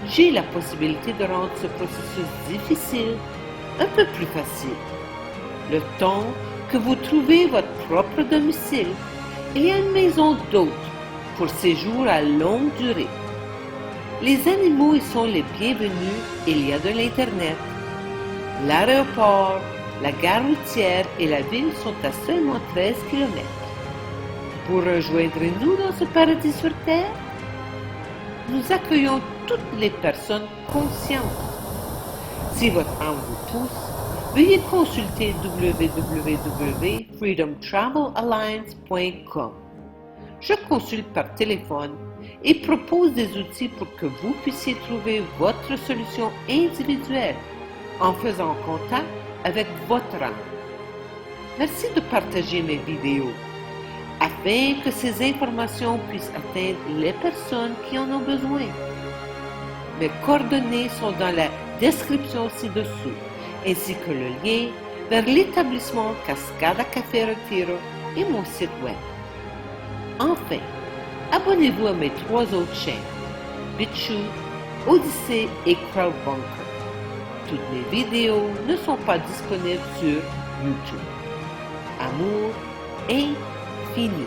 J'ai la possibilité de rendre ce processus difficile un peu plus facile. Le temps que vous trouvez votre propre domicile, il y a une maison d'hôte pour séjour à longue durée. Les animaux y sont les bienvenus et il y a de l'Internet. L'aéroport, la gare routière et la ville sont à seulement 13 km. Vous rejoindrez-nous dans ce paradis sur Terre? Nous accueillons toutes les personnes conscientes. Si votre âme vous pousse, veuillez consulter www.freedomtravelalliance.com. Je consulte par téléphone et propose des outils pour que vous puissiez trouver votre solution individuelle en faisant contact avec votre âme. Merci de partager mes vidéos afin que ces informations puissent atteindre les personnes qui en ont besoin. Mes coordonnées sont dans la description ci-dessous, ainsi que le lien vers l'établissement Cascada Café Retiro et mon site web. Enfin, abonnez-vous à mes 3 autres chaînes, BitChute, Odyssey et Crowdbunker. Toutes mes vidéos ne sont pas disponibles sur YouTube. Amour infini.